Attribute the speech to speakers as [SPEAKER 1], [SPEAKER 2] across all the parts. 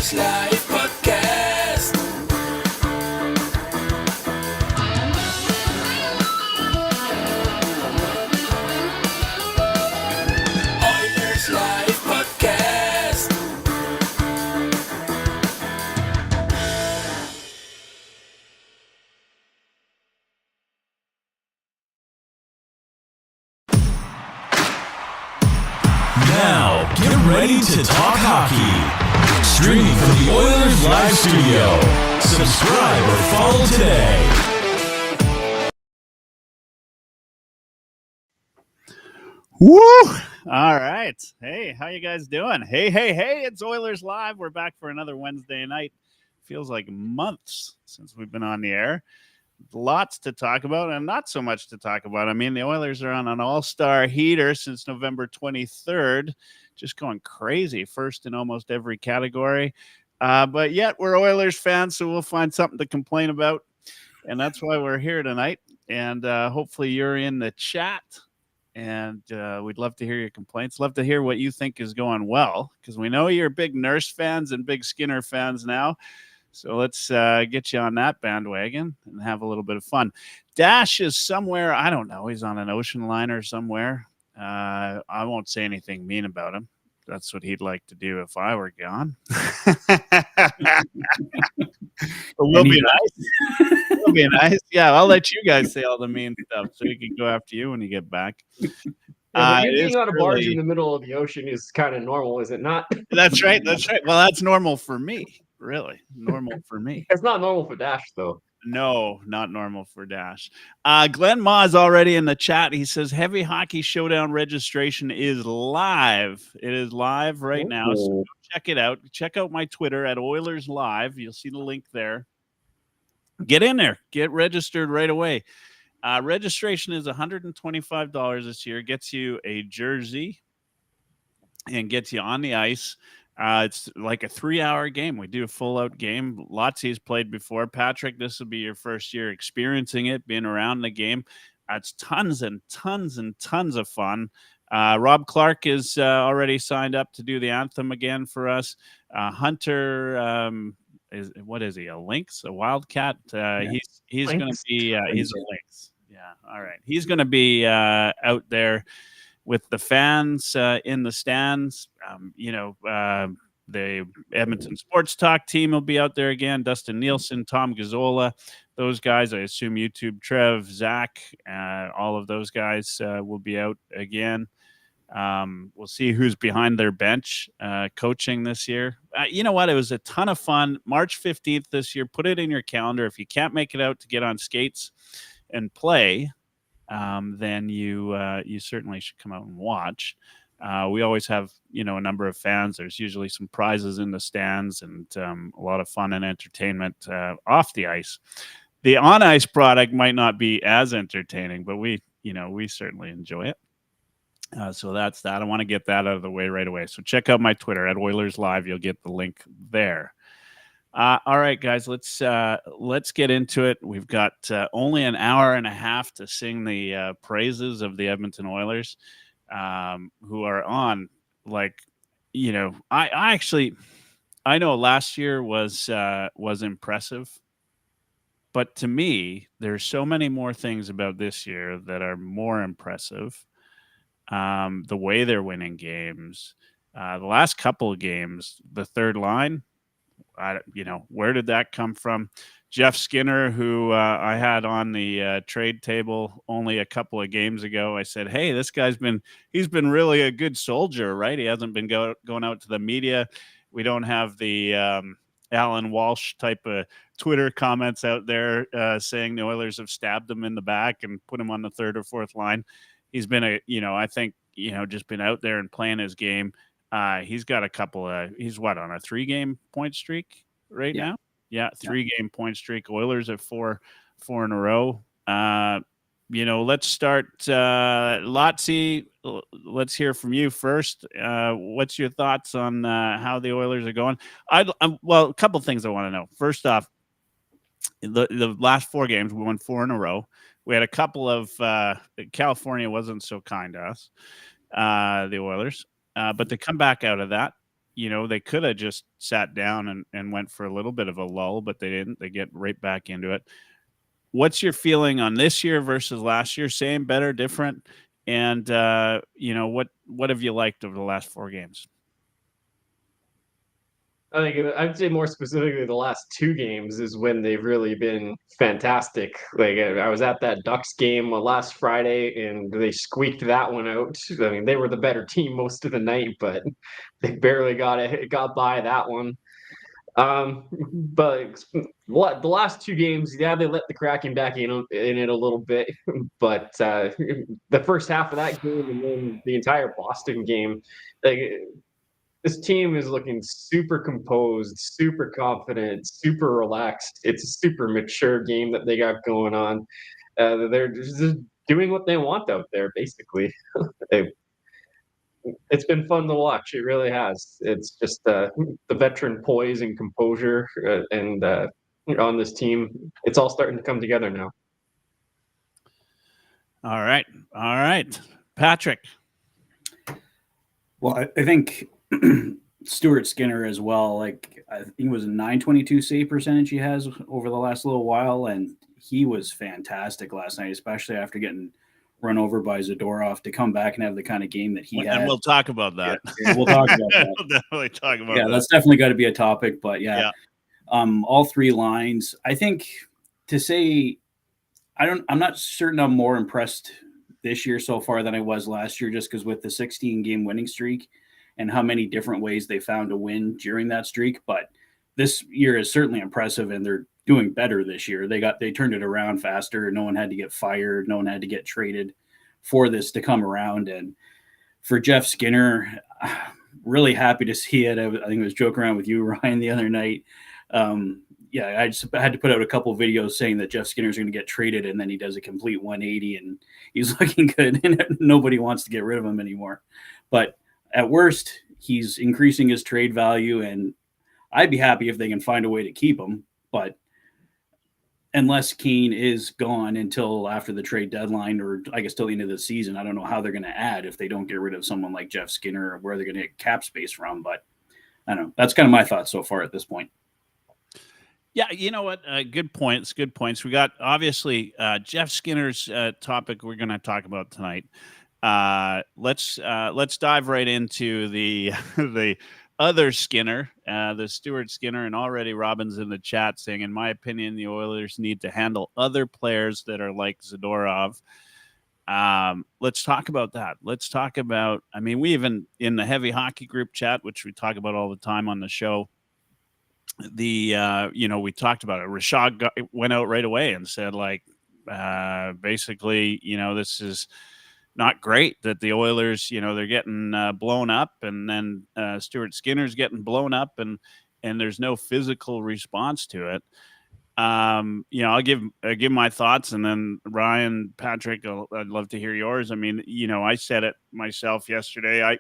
[SPEAKER 1] Oilerslive podcast. Oilerslive podcast.
[SPEAKER 2] Now, get ready to talk hockey. Streaming from the Oilers Live studio. Subscribe or follow today.
[SPEAKER 3] Woo! All right. Hey, how you guys doing? Hey, it's Oilers Live. We're back for another Wednesday night. Feels like months since we've been on the air. Lots to talk about and not so much to talk about. I mean, the Oilers are on an all-star heater since November 23rd, just going crazy, first in almost every category. But yet we're Oilers fans, so we'll find something to complain about. And that's why we're here tonight. And hopefully you're in the chat. And we'd love to hear your complaints. Love to hear what you think is going well, because we know you're big Nurse fans and big Skinner fans now. So let's get you on that bandwagon and have a little bit of fun. Dash is somewhere, I don't know. He's on an ocean liner somewhere. I won't say anything mean about him. That's what he'd like to do if I were gone. We'll be nice. We'll be nice. Yeah, I'll let you guys say all the mean stuff so he can go after you when you get back.
[SPEAKER 4] Yeah, you being on a barge in the middle of the ocean is kind of normal, is it not?
[SPEAKER 3] That's right. Well, that's normal for me. Really, normal for me.
[SPEAKER 4] It's not normal for Dash, though.
[SPEAKER 3] No, not normal for Dash. Glenn Ma is already in the chat. He says Heavy Hockey Showdown registration is live. It is live right now. So check it out. Check out my Twitter at Oilers Live. You'll see the link there. Get in there. Get registered right away. Registration is $125 this year. Gets you a jersey and gets you on the ice. It's like a 3-hour game. We do a full-out game. Lotsy's played before. Patrick, this will be your first year experiencing it, being around the game. It's tons and tons and tons of fun. Rob Clark is already signed up to do the anthem again for us. Hunter, what is he? A lynx? A wildcat? He's going to be. He's a lynx. Yeah. All right. He's going to be out there with the fans in the stands. The Edmonton Sports Talk team will be out there again. Dustin Nielsen, Tom Gazzola, those guys. I assume YouTube, Trev, Zach, all of those guys will be out again. We'll see who's behind their bench coaching this year. You know what? It was a ton of fun. March 15th this year. Put it in your calendar. If you can't make it out to get on skates and play, then you certainly should come out and watch. We always have, a number of fans. There's usually some prizes in the stands and a lot of fun and entertainment off the ice. The on-ice product might not be as entertaining, but we certainly enjoy it. So that's that. I want to get that out of the way right away. So check out my Twitter at Oilers Live. You'll get the link there. All right, guys, let's get into it. We've got only an hour and a half to sing the praises of the Edmonton Oilers, who are on. I know last year was impressive, but to me, there's so many more things about this year that are more impressive. The way they're winning games, the last couple of games, the third line. Where did that come from? Jeff Skinner, who I had on the trade table only a couple of games ago, I said, hey, this guy's he's been really a good soldier, right? He hasn't been going out to the media. We don't have the Alan Walsh type of Twitter comments out there saying the Oilers have stabbed him in the back and put him on the third or fourth line. He's been just been out there and playing his game. He's got a couple of, he's on a 3-game point streak right now? Yeah, 3-game point streak. Oilers at four in a row. Let's start. Lotsy, let's hear from you first. What's your thoughts on how the Oilers are going? A couple things I want to know. First off, the last 4 games, we won 4 in a row. We had a couple of California wasn't so kind to us, the Oilers. But to come back out of that, they could have just sat down and went for a little bit of a lull, but they didn't. They get right back into it. What's your feeling on this year versus last year? Same, better, different? And, what have you liked over the last 4 games?
[SPEAKER 4] I think I'd say more specifically the last 2 games is when they've really been fantastic. Like I was at that Ducks game last Friday, and they squeaked that one out. I mean, they were the better team most of the night, but they barely got by that one. But the last 2 games, yeah, they let the Kraken back in it a little bit, but the first half of that game and then the entire Boston game, like this team is looking super composed, super confident, super relaxed. It's a super mature game that they got going on. They're just doing what they want out there, basically. It's been fun to watch. It really has. It's just the veteran poise and composure and on this team. It's all starting to come together now.
[SPEAKER 3] All right, Patrick.
[SPEAKER 5] Well, I think Stuart Skinner as well. Like I think it was a .922 save percentage he has over the last little while, and he was fantastic last night, especially after getting run over by Zadorov to come back and have the kind of game that he had.
[SPEAKER 3] And we'll talk about that.
[SPEAKER 5] Yeah, we'll talk about that.
[SPEAKER 3] We'll definitely talk about that.
[SPEAKER 5] Yeah, that's definitely got to be a topic. But yeah. All 3 lines. I think to say I'm not certain I'm more impressed this year so far than I was last year, just because with the 16-game winning streak and how many different ways they found to win during that streak. But this year is certainly impressive, and they're doing better this year. They turned it around faster. No one had to get fired. No one had to get traded for this to come around. And for Jeff Skinner, really happy to see it. I think I was joking around with you, Ryan, the other night. I just had to put out a couple of videos saying that Jeff Skinner's going to get traded, and then he does a complete 180 and he's looking good, and nobody wants to get rid of him anymore. But at worst, he's increasing his trade value, and I'd be happy if they can find a way to keep him. But unless Kane is gone until after the trade deadline, or I guess till the end of the season, I don't know how they're going to add if they don't get rid of someone like Jeff Skinner, or where they're going to get cap space from. But I don't know. That's kind of my thoughts so far at this point.
[SPEAKER 3] Yeah, you know what? Good points. Good points. We got obviously Jeff Skinner's topic we're going to talk about tonight. Let's dive right into the the other Skinner, the Stuart Skinner, and already Robin's in the chat saying, in my opinion, the Oilers need to handle other players that are like Zadorov. Let's talk about that. Let's talk about, I mean, we even in the heavy hockey group chat, which we talk about all the time on the show, we talked about it. Rashad went out right away and said, like, basically, this is not great that the Oilers, they're getting blown up, and then Stuart Skinner's getting blown up, and there's no physical response to it. I'll give my thoughts, and then Ryan, Patrick, I'd love to hear yours. I mean, I said it myself yesterday. I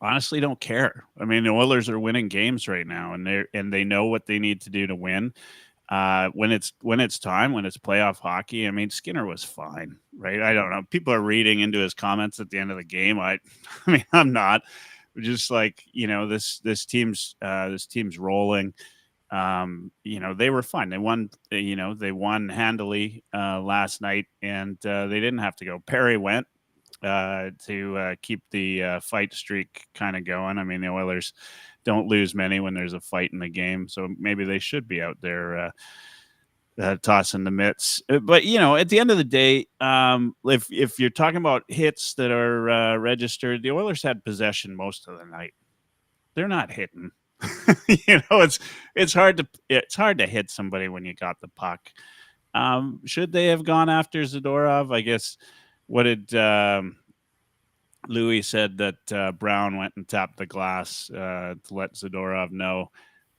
[SPEAKER 3] honestly don't care. I mean, the Oilers are winning games right now, and they know what they need to do to win. When it's time, when it's playoff hockey, I mean, Skinner was fine, right? I don't know. People are reading into his comments at the end of the game. I mean, I'm not. Just like, this team's rolling. They were fine. They won. They won handily last night, and they didn't have to go. Perry went to keep the fight streak kind of going. I mean, the Oilers don't lose many when there's a fight in the game, so maybe they should be out there tossing the mitts. But at the end of the day, if you're talking about hits that are registered, the Oilers had possession most of the night. They're not hitting. It's hard to hit somebody when you got the puck. Should they have gone after Zadorov? I guess. What did Louis said that Brown went and tapped the glass to let Zadorov know?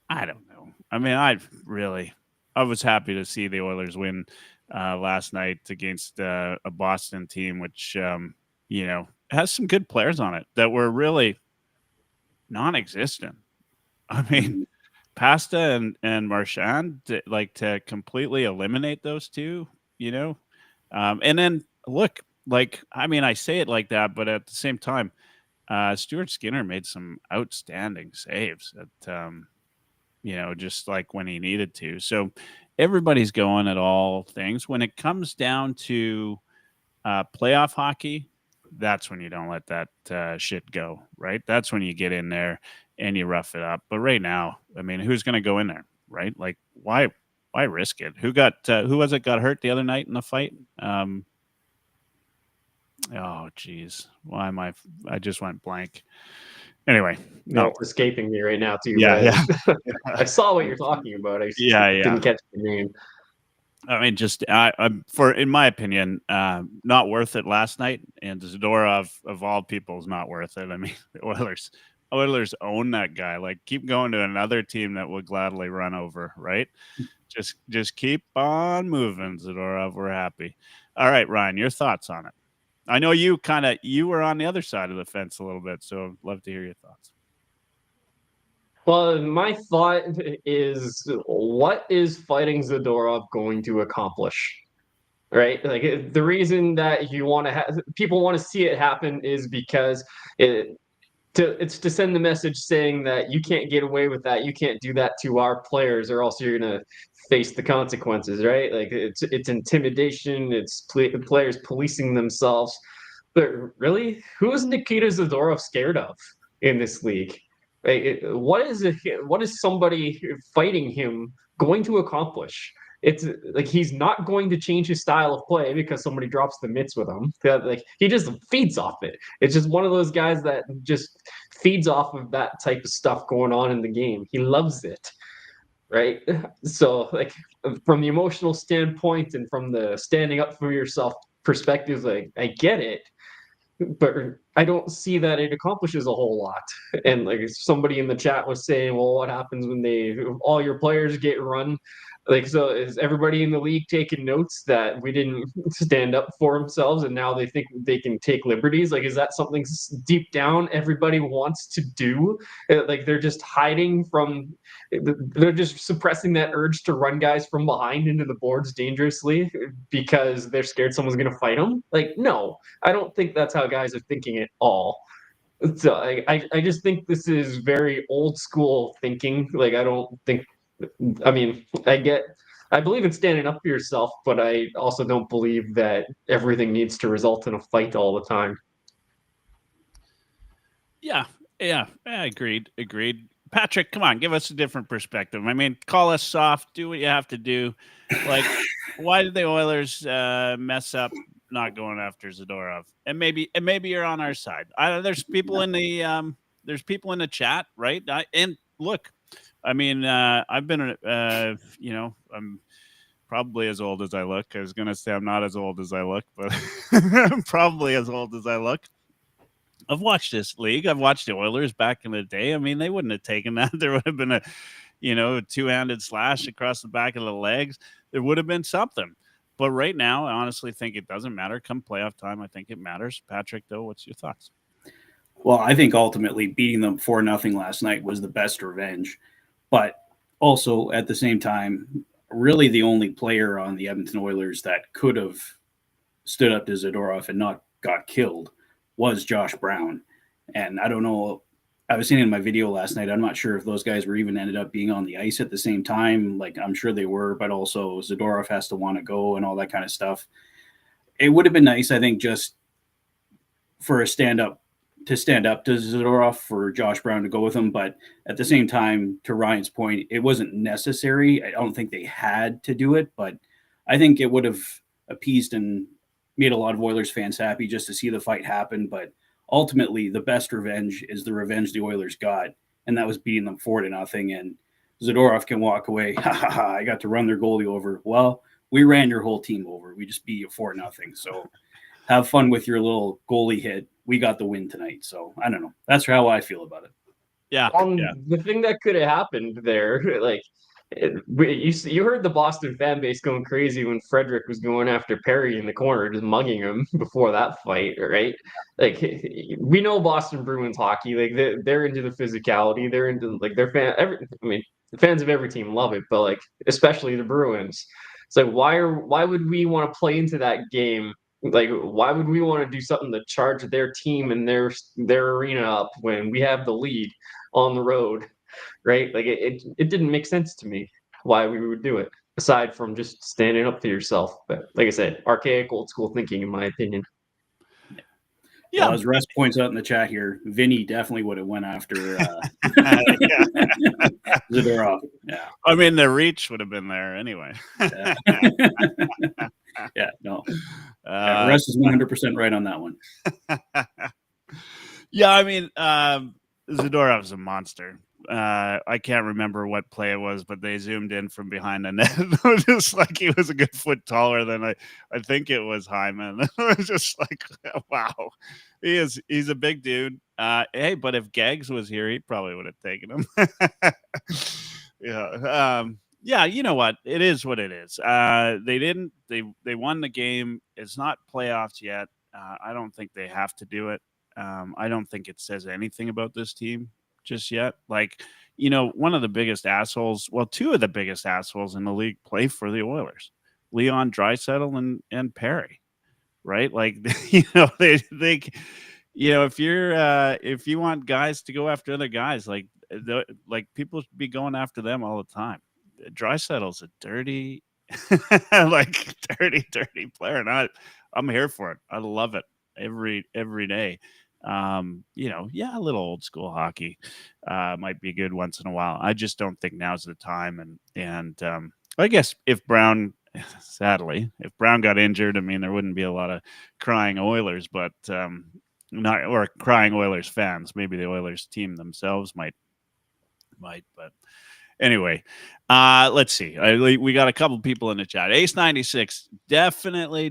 [SPEAKER 3] I don't know. I mean, I was happy to see the Oilers win last night against a Boston team, which has some good players on it that were really non-existent. I mean, Pasta and Marchand, to completely eliminate those two, and then look, like, I mean, I say it like that, but at the same time, Stuart Skinner made some outstanding saves at, just like when he needed to. So everybody's going at all things. When it comes down to playoff hockey, that's when you don't let that shit go, right? That's when you get in there and you rough it up. But right now, I mean, who's going to go in there, right? Like, why risk it? Who was it got hurt the other night in the fight? Oh, geez. Why am I just went blank. Anyway, no.
[SPEAKER 4] It's escaping me right now too.
[SPEAKER 3] Yeah.
[SPEAKER 4] I saw what you're talking about. I didn't catch the name.
[SPEAKER 3] I mean, just in my opinion, not worth it last night. And Zadorov, of all people, is not worth it. I mean, the Oilers own that guy. Like, keep going to another team that would gladly run over, right? Just keep on moving, Zadorov. We're happy. All right, Ryan, your thoughts on it. I know you were on the other side of the fence a little bit, so I'd love to hear your thoughts.
[SPEAKER 4] Well, my thought is, what is fighting Zadorov going to accomplish? Right? Like, the reason that you want to people want to see it happen is because it's to send the message saying that you can't get away with that. You can't do that to our players, or else you're gonna face the consequences, right? Like, it's intimidation. It's players policing themselves. But really, who is Nikita Zadorov scared of in this league? Right? What is somebody fighting him going to accomplish? It's like, he's not going to change his style of play because somebody drops the mitts with him. Like, he just feeds off it. It's just one of those guys that just feeds off of that type of stuff going on in the game. He loves it, right? So, like, from the emotional standpoint and from the standing up for yourself perspective, like, I get it, but I don't see that it accomplishes a whole lot. And like, somebody in the chat was saying, well, what happens when all your players get run? Like, so is everybody in the league taking notes that we didn't stand up for themselves and now they think they can take liberties? Like, is that something deep down everybody wants to do? Like, they're just hiding from, they're just suppressing that urge to run guys from behind into the boards dangerously because they're scared someone's going to fight them? Like, no, I don't think that's how guys are thinking at all. So I just think this is very old school thinking. Like, I mean, I believe in standing up for yourself, but I also don't believe that everything needs to result in a fight all the time.
[SPEAKER 3] Yeah, agreed. Patrick, come on, give us a different perspective. I mean, call us soft, do what you have to do. Like, why did the Oilers mess up not going after Zadorov? And maybe you're on our side. There's people in the chat, right? And look, I mean, I've been, I'm probably as old as I look. I was going to say I'm not as old as I look, but I'm probably as old as I look. I've watched this league. I've watched the Oilers back in the day. I mean, they wouldn't have taken that. There would have been a two-handed slash across the back of the legs. There would have been something. But right now, I honestly think it doesn't matter. Come playoff time, I think it matters. Patrick, though, what's your thoughts?
[SPEAKER 5] Well, I think ultimately beating them 4-0 last night was the best revenge. But also, at the same time, really the only player on the Edmonton Oilers that could have stood up to Zadorov and not got killed was Josh Brown. And I don't know, I was seeing in my video last night, I'm not sure if those guys were even ended up being on the ice at the same time. Like, I'm sure they were, but also Zadorov has to want to go and all that kind of stuff. It would have been nice, I think, just for a stand up to Zadorov, for Josh Brown to go with him. But at the same time, to Ryan's point, it wasn't necessary. I don't think they had to do it, but I think it would have appeased and made a lot of Oilers fans happy just to see the fight happen. But ultimately, the best revenge is the revenge the Oilers got, and that was beating them 4-0. And Zadorov can walk away. I got to run their goalie over. Well, we ran your whole team over. We just beat you 4-0. So have fun with your little goalie hit. We got the win tonight. So I don't know. That's how I feel about it.
[SPEAKER 3] Yeah.
[SPEAKER 4] The thing that could have happened there, like, you heard the Boston fan base going crazy when Frederick was going after Perry in the corner, just mugging him before that fight, right? Like, we know Boston Bruins hockey. Like, they're into the physicality. They're into, like, their the fans of every team love it, but, like, especially the Bruins. So why would we want to play into that game Like, why would we want to do something to charge their team and their arena up when we have the lead on the road, right? Like, it didn't make sense to me why we would do it, aside from just standing up for yourself. But like I said, archaic, old school thinking, in my opinion.
[SPEAKER 3] Yeah.
[SPEAKER 5] Well, as Russ points out in the chat here, Vinny definitely would have went after Zadorov. Yeah.
[SPEAKER 3] I mean, the reach would have been there anyway.
[SPEAKER 5] Yeah. No. Russ is 100% right on that one.
[SPEAKER 3] Yeah, I mean, Zadorov's a monster. I can't remember what play it was, but they zoomed in from behind the net. It was just like he was a good foot taller than I think it was Hyman. It was just like, wow, he's a big dude. Hey, but if Gags was here, he probably would have taken him. Yeah. Yeah, you know what? It is what it is. They won the game. It's not playoffs yet. I don't think they have to do it. I don't think it says anything about this team just yet. Like, one of the biggest assholes, well, two of the biggest assholes in the league play for the Oilers, Leon Draisaitl and Perry, right? Like, they if you want guys to go after other guys, like people should be going after them all the time. Draisaitl's a dirty, dirty player, and I'm here for it. I love it every day. A little old school hockey might be good once in a while. I just don't think now's the time. And I guess if Brown got injured, I mean, there wouldn't be a lot of crying Oilers, but or crying Oilers fans. Maybe the Oilers team themselves might. But anyway, let's see. We got a couple people in the chat. Ace 96 definitely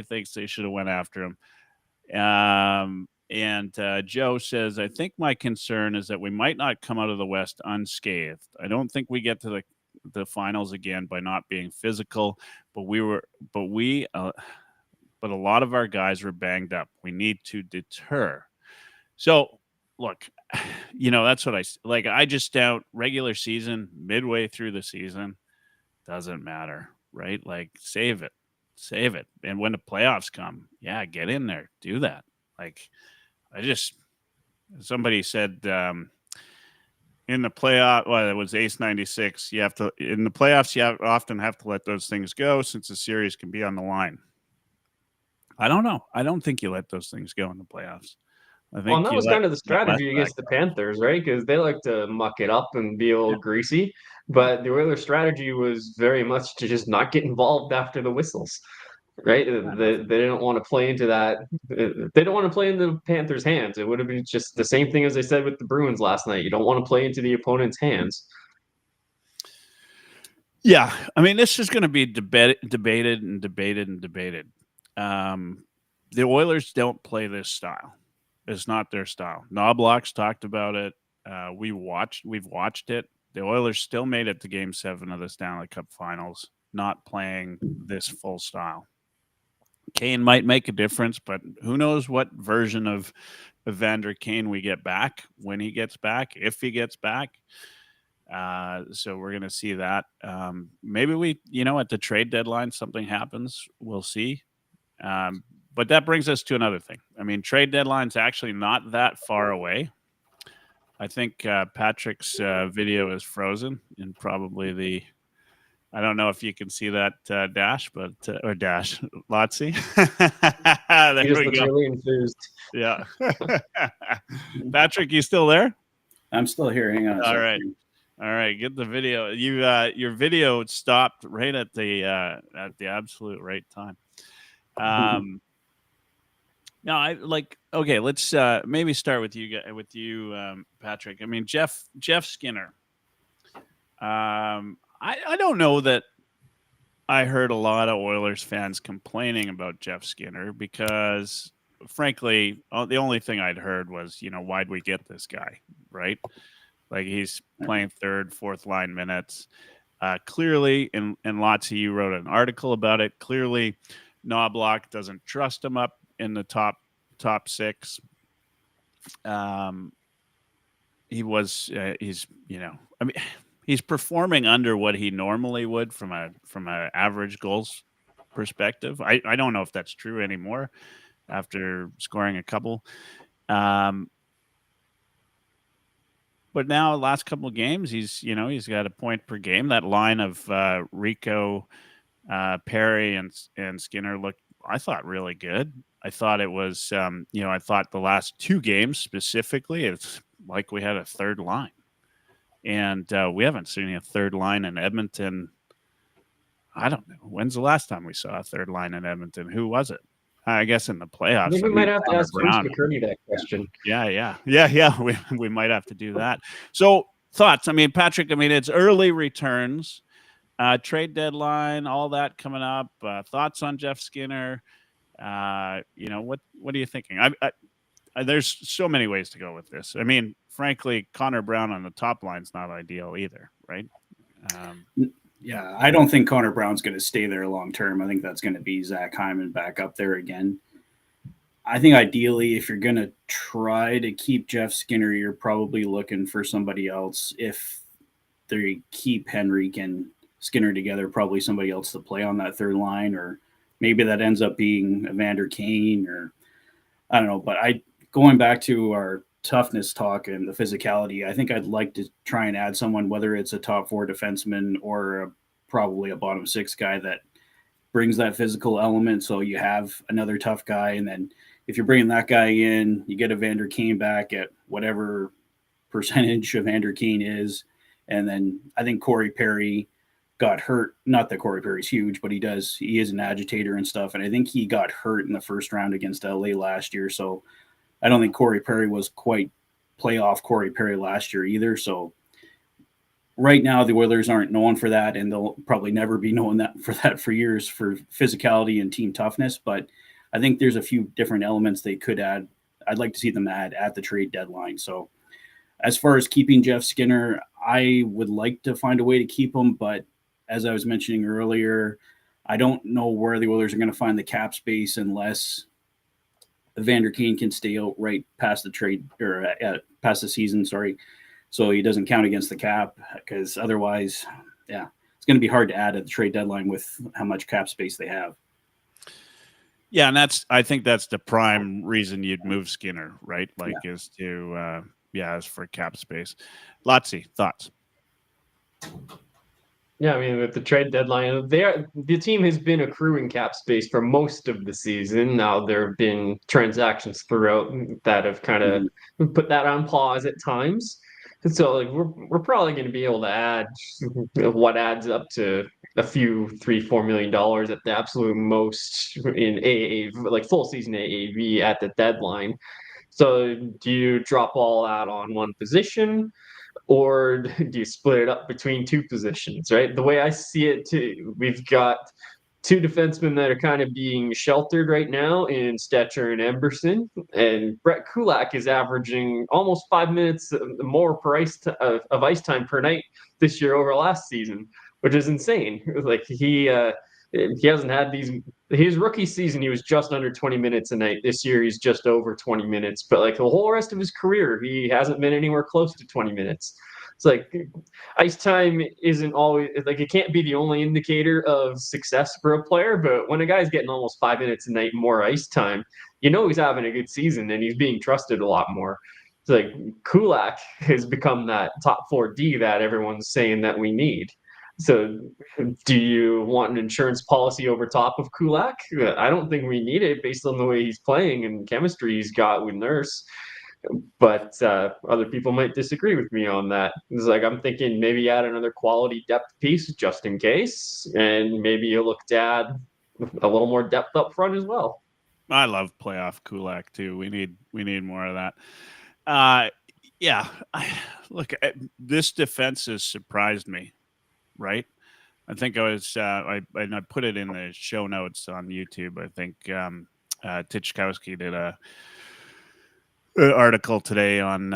[SPEAKER 3] thinks they should have went after him. And Joe says, I think my concern is that we might not come out of the West unscathed. I don't think we get to the finals again by not being physical, but a lot of our guys were banged up. We need to deter. So look, that's what I just doubt regular season, midway through the season, doesn't matter, right? Like, save it. And when the playoffs come, yeah, get in there, do that. Like, somebody said in the playoff, well, it was Ace 96. In the playoffs, you often have to let those things go since the series can be on the line. I don't know. I don't think you let those things go in the playoffs. I think
[SPEAKER 4] that was kind of the strategy against the Panthers, right? Because they like to muck it up and be a little greasy. But the Oilers' strategy was very much to just not get involved after the whistles, right? They didn't want to play into that. They don't want to play into the Panthers' hands. It would have been just the same thing as they said with the Bruins last night. You don't want to play into the opponent's hands.
[SPEAKER 3] Yeah, I mean, this is going to be debated. The Oilers don't play this style. It's not their style. Knobloch's talked about it. We've watched it. The Oilers still made it to Game 7 of the Stanley Cup Finals, not playing this full style. Kane might make a difference, but who knows what version of Evander Kane we get back when he gets back, if he gets back. So we're going to see that. Maybe at the trade deadline, something happens. We'll see. But that brings us to another thing. I mean, trade deadline's actually not that far away. I think Patrick's video is frozen in probably I don't know if you can see that dash, but or dash, Lotsie. There
[SPEAKER 4] He just
[SPEAKER 3] we
[SPEAKER 4] looks
[SPEAKER 3] go.
[SPEAKER 4] really enthused.
[SPEAKER 3] Yeah. Patrick, you still there?
[SPEAKER 5] I'm still here. Hang on.
[SPEAKER 3] All right. Get the video. Your video stopped right at the absolute right time. No, okay, let's maybe start with you, Patrick. I mean, Jeff Skinner. I don't know that I heard a lot of Oilers fans complaining about Jeff Skinner because, frankly, the only thing I'd heard was, why'd we get this guy, right? Like, he's playing third, fourth line minutes. Clearly, and Lotsie, you wrote an article about it. Clearly, Knobloch doesn't trust him up in the top six. He's performing under what he normally would from a average goals perspective. I don't know if that's true anymore after scoring a couple. But now, last couple of games, he's got a point per game. That line of Rico, Perry, and Skinner looked, I thought, really good. I thought it was, I thought the last two games specifically, it's like we had a third line. And we haven't seen a third line in Edmonton. I don't know. When's the last time we saw a third line in Edmonton? Who was it? I guess in the playoffs.
[SPEAKER 4] I think we might have to
[SPEAKER 3] Connor
[SPEAKER 4] ask Coach McCurdy that question.
[SPEAKER 3] Yeah. We might have to do that. So thoughts? I mean, Patrick, it's early returns, trade deadline, all that coming up. Thoughts on Jeff Skinner? What are you thinking? There's so many ways to go with this. I mean, frankly, Connor Brown on the top line's not ideal either, right?
[SPEAKER 5] Yeah, I don't think Connor Brown's going to stay there long term. I think that's going to be Zach Hyman back up there again. I think ideally, if you're going to try to keep Jeff Skinner, you're probably looking for somebody else. If they keep Henrique and Skinner together, probably somebody else to play on that third line, or maybe that ends up being Evander Kane, or I don't know. But going back to our toughness talk and the physicality, I think I'd like to try and add someone, whether it's a top four defenseman or probably a bottom six guy that brings that physical element. So you have another tough guy. And then if you're bringing that guy in, you get Evander Kane back at whatever percentage Evander Kane is. And then I think Corey Perry got hurt. Not that Corey Perry's huge, but he is an agitator and stuff. And I think he got hurt in the first round against LA last year. So I don't think Corey Perry was quite playoff Corey Perry last year either. So right now the Oilers aren't known for that, and they'll probably never be known for years for physicality and team toughness. But I think there's a few different elements they could add. I'd like to see them add at the trade deadline. So as far as keeping Jeff Skinner, I would like to find a way to keep him. But as I was mentioning earlier, I don't know where the Oilers are going to find the cap space unless Evander Kane can stay out right past the trade or past the season. Sorry. So he doesn't count against the cap, because otherwise, it's going to be hard to add at the trade deadline with how much cap space they have.
[SPEAKER 3] Yeah. And I think that's the prime reason you'd move Skinner, right? Is to, as for cap space. Lotsy, thoughts?
[SPEAKER 4] Yeah, with the trade deadline, the team has been accruing cap space for most of the season. Now there have been transactions throughout that have kind of put that on pause at times. So we're probably going to be able to add what adds up to a few $3-4 million at the absolute most in AAV, full season AAV at the deadline. So do you drop all that on one position, or do you split it up between two positions, right? The way I see it, too, we've got two defensemen that are kind of being sheltered right now in Stetcher and Emberson, and Brett Kulak is averaging almost 5 minutes more per of ice time per night this year over last season, which is insane. He hasn't had his rookie season, he was just under 20 minutes a night. This year, he's just over 20 minutes. But the whole rest of his career, he hasn't been anywhere close to 20 minutes. It's ice time isn't always it can't be the only indicator of success for a player. But when a guy's getting almost 5 minutes a night more ice time, he's having a good season and he's being trusted a lot more. It's Kulak has become that top 4D that everyone's saying that we need. So do you want an insurance policy over top of Kulak? I don't think we need it based on the way he's playing and chemistry he's got with Nurse. But other people might disagree with me on that. It's I'm thinking maybe add another quality depth piece just in case, and maybe you look to add a little more depth up front as well.
[SPEAKER 3] I love playoff Kulak too. We need more of that. Look, this defense has surprised me. Right. I think I was, I put it in the show notes on YouTube. I think Tichkowski did an article today on,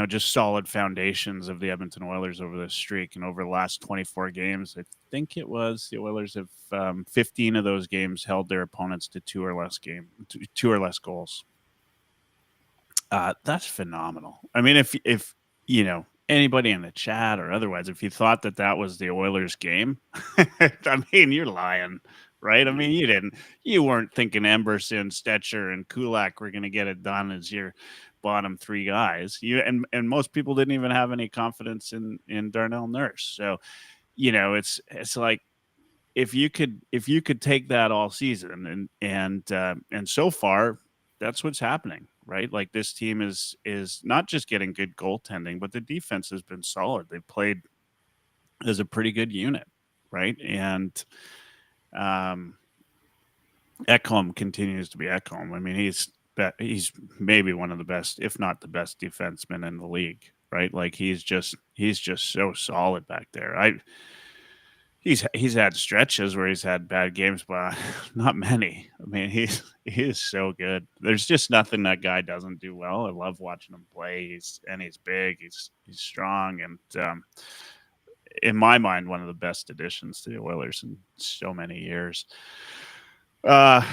[SPEAKER 3] just solid foundations of the Edmonton Oilers over this streak. And over the last 24 games, I think it was the Oilers have 15 of those games held their opponents to two or less goals. That's phenomenal. I mean, if anybody in the chat or otherwise, if you thought that was the Oilers game, you're lying, right? I mean, you weren't thinking Emberson, Stetcher, and Kulak were going to get it done as your bottom three guys. And most people didn't even have any confidence in Darnell Nurse. So, it's like if you could take that all season and so far that's what's happening, right? Like this team is not just getting good goaltending, but the defense has been solid. They've played as a pretty good unit, right? And Ekholm continues to be Ekholm. I mean, he's maybe one of the best, if not the best defenseman in the league, right? Like he's just so solid back there. He's had stretches where he's had bad games, but not many. I mean, he is so good. There's just nothing that guy doesn't do well. I love watching him play. He's big. He's strong, and in my mind, one of the best additions to the Oilers in so many years. Yeah.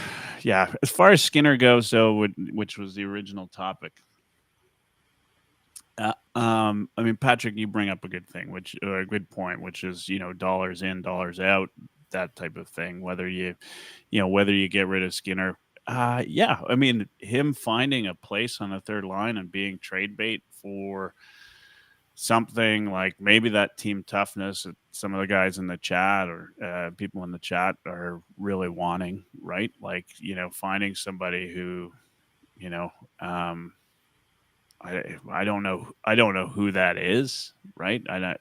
[SPEAKER 3] As far as Skinner goes, though, which was the original topic. I mean, Patrick, you bring up a good thing, a good point, which is, dollars in, dollars out, that type of thing. Whether you get rid of Skinner, yeah. I mean, him finding a place on the third line and being trade bait for something like maybe that team toughness that some of the guys in the chat or people in the chat are really wanting, right? Like, finding somebody who, I don't know who that is, right? I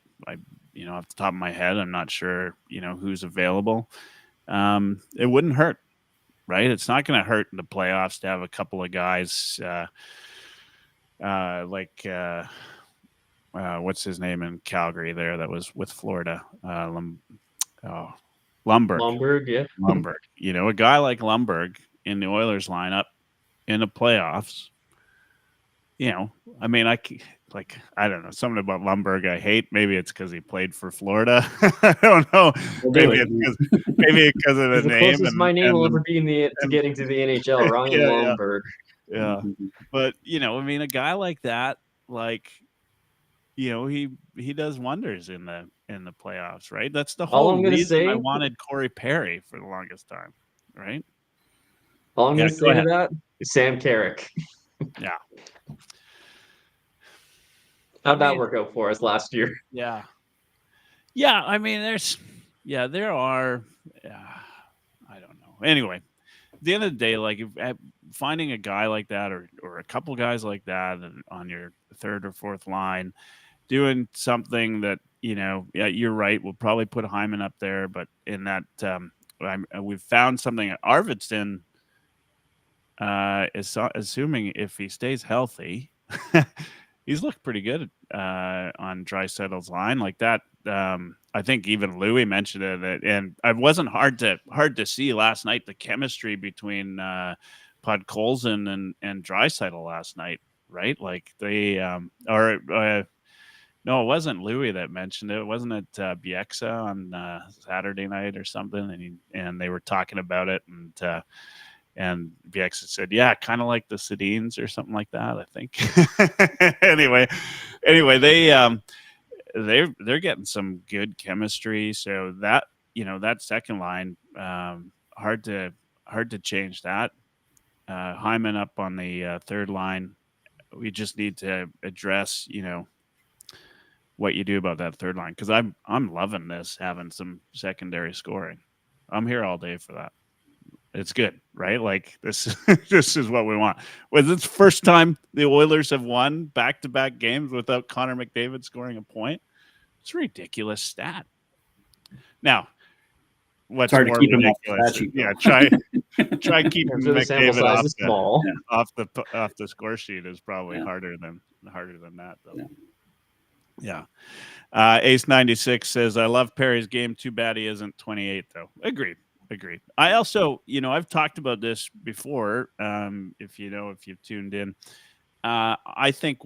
[SPEAKER 3] off the top of my head, I'm not sure, who's available. It wouldn't hurt, right? It's not going to hurt in the playoffs to have a couple of guys, what's his name in Calgary there that was with Florida, Lumberg.
[SPEAKER 4] Lumberg, yeah.
[SPEAKER 3] Lumberg. A guy like Lumberg in the Oilers lineup in the playoffs. I mean, I don't know, something about Lumberg I hate. Maybe it's because he played for Florida. I don't know. Maybe it's because of the
[SPEAKER 4] the
[SPEAKER 3] name.
[SPEAKER 4] Closest my name will ever be to getting to the NHL, Ryan Lumberg.
[SPEAKER 3] Yeah. But, I mean, a guy like that, like, he does wonders in the playoffs, right? That's the whole reason I wanted Corey Perry for the longest time, right?
[SPEAKER 4] All I'm going to say to that is Sam Carrick.
[SPEAKER 3] Yeah.
[SPEAKER 4] How'd that work out for us last year?
[SPEAKER 3] Yeah. Yeah. I mean, there are, I don't know. Anyway, at the end of the day, like finding a guy like that or a couple guys like that on your third or fourth line, doing something that, yeah, you're right. We'll probably put Hyman up there, but in that, we've found something at Arvidsson, assuming if he stays healthy, he's looked pretty good on Draisaitl's line like that. I think even Louis mentioned it, and it wasn't hard to see last night the chemistry between Podkolzin and Draisaitl last night, right? Like they no, it wasn't Louis that mentioned it. Wasn't it Bieksa on Saturday night or something? And they were talking about it, and Bieksa said, yeah, kind of like the Sedins or something like that, I think. anyway, they're getting some good chemistry. So that, that second line, hard to change that. Hyman up on the third line. We just need to address, what you do about that third line. Cause I'm loving this, having some secondary scoring. I'm here all day for that. It's good, right? Like this is what we want. Was it's the first time the Oilers have won back-to-back games without Connor McDavid scoring a point? It's a ridiculous stat. Now, what's
[SPEAKER 5] hard
[SPEAKER 3] more
[SPEAKER 5] to keep
[SPEAKER 3] ridiculous? Try keeping McDavid off the score sheet is probably harder than that, though. Yeah. Ace 96 says, I love Perry's game. Too bad he isn't 28, though. Agreed. I also, I've talked about this before. If you've tuned in, I think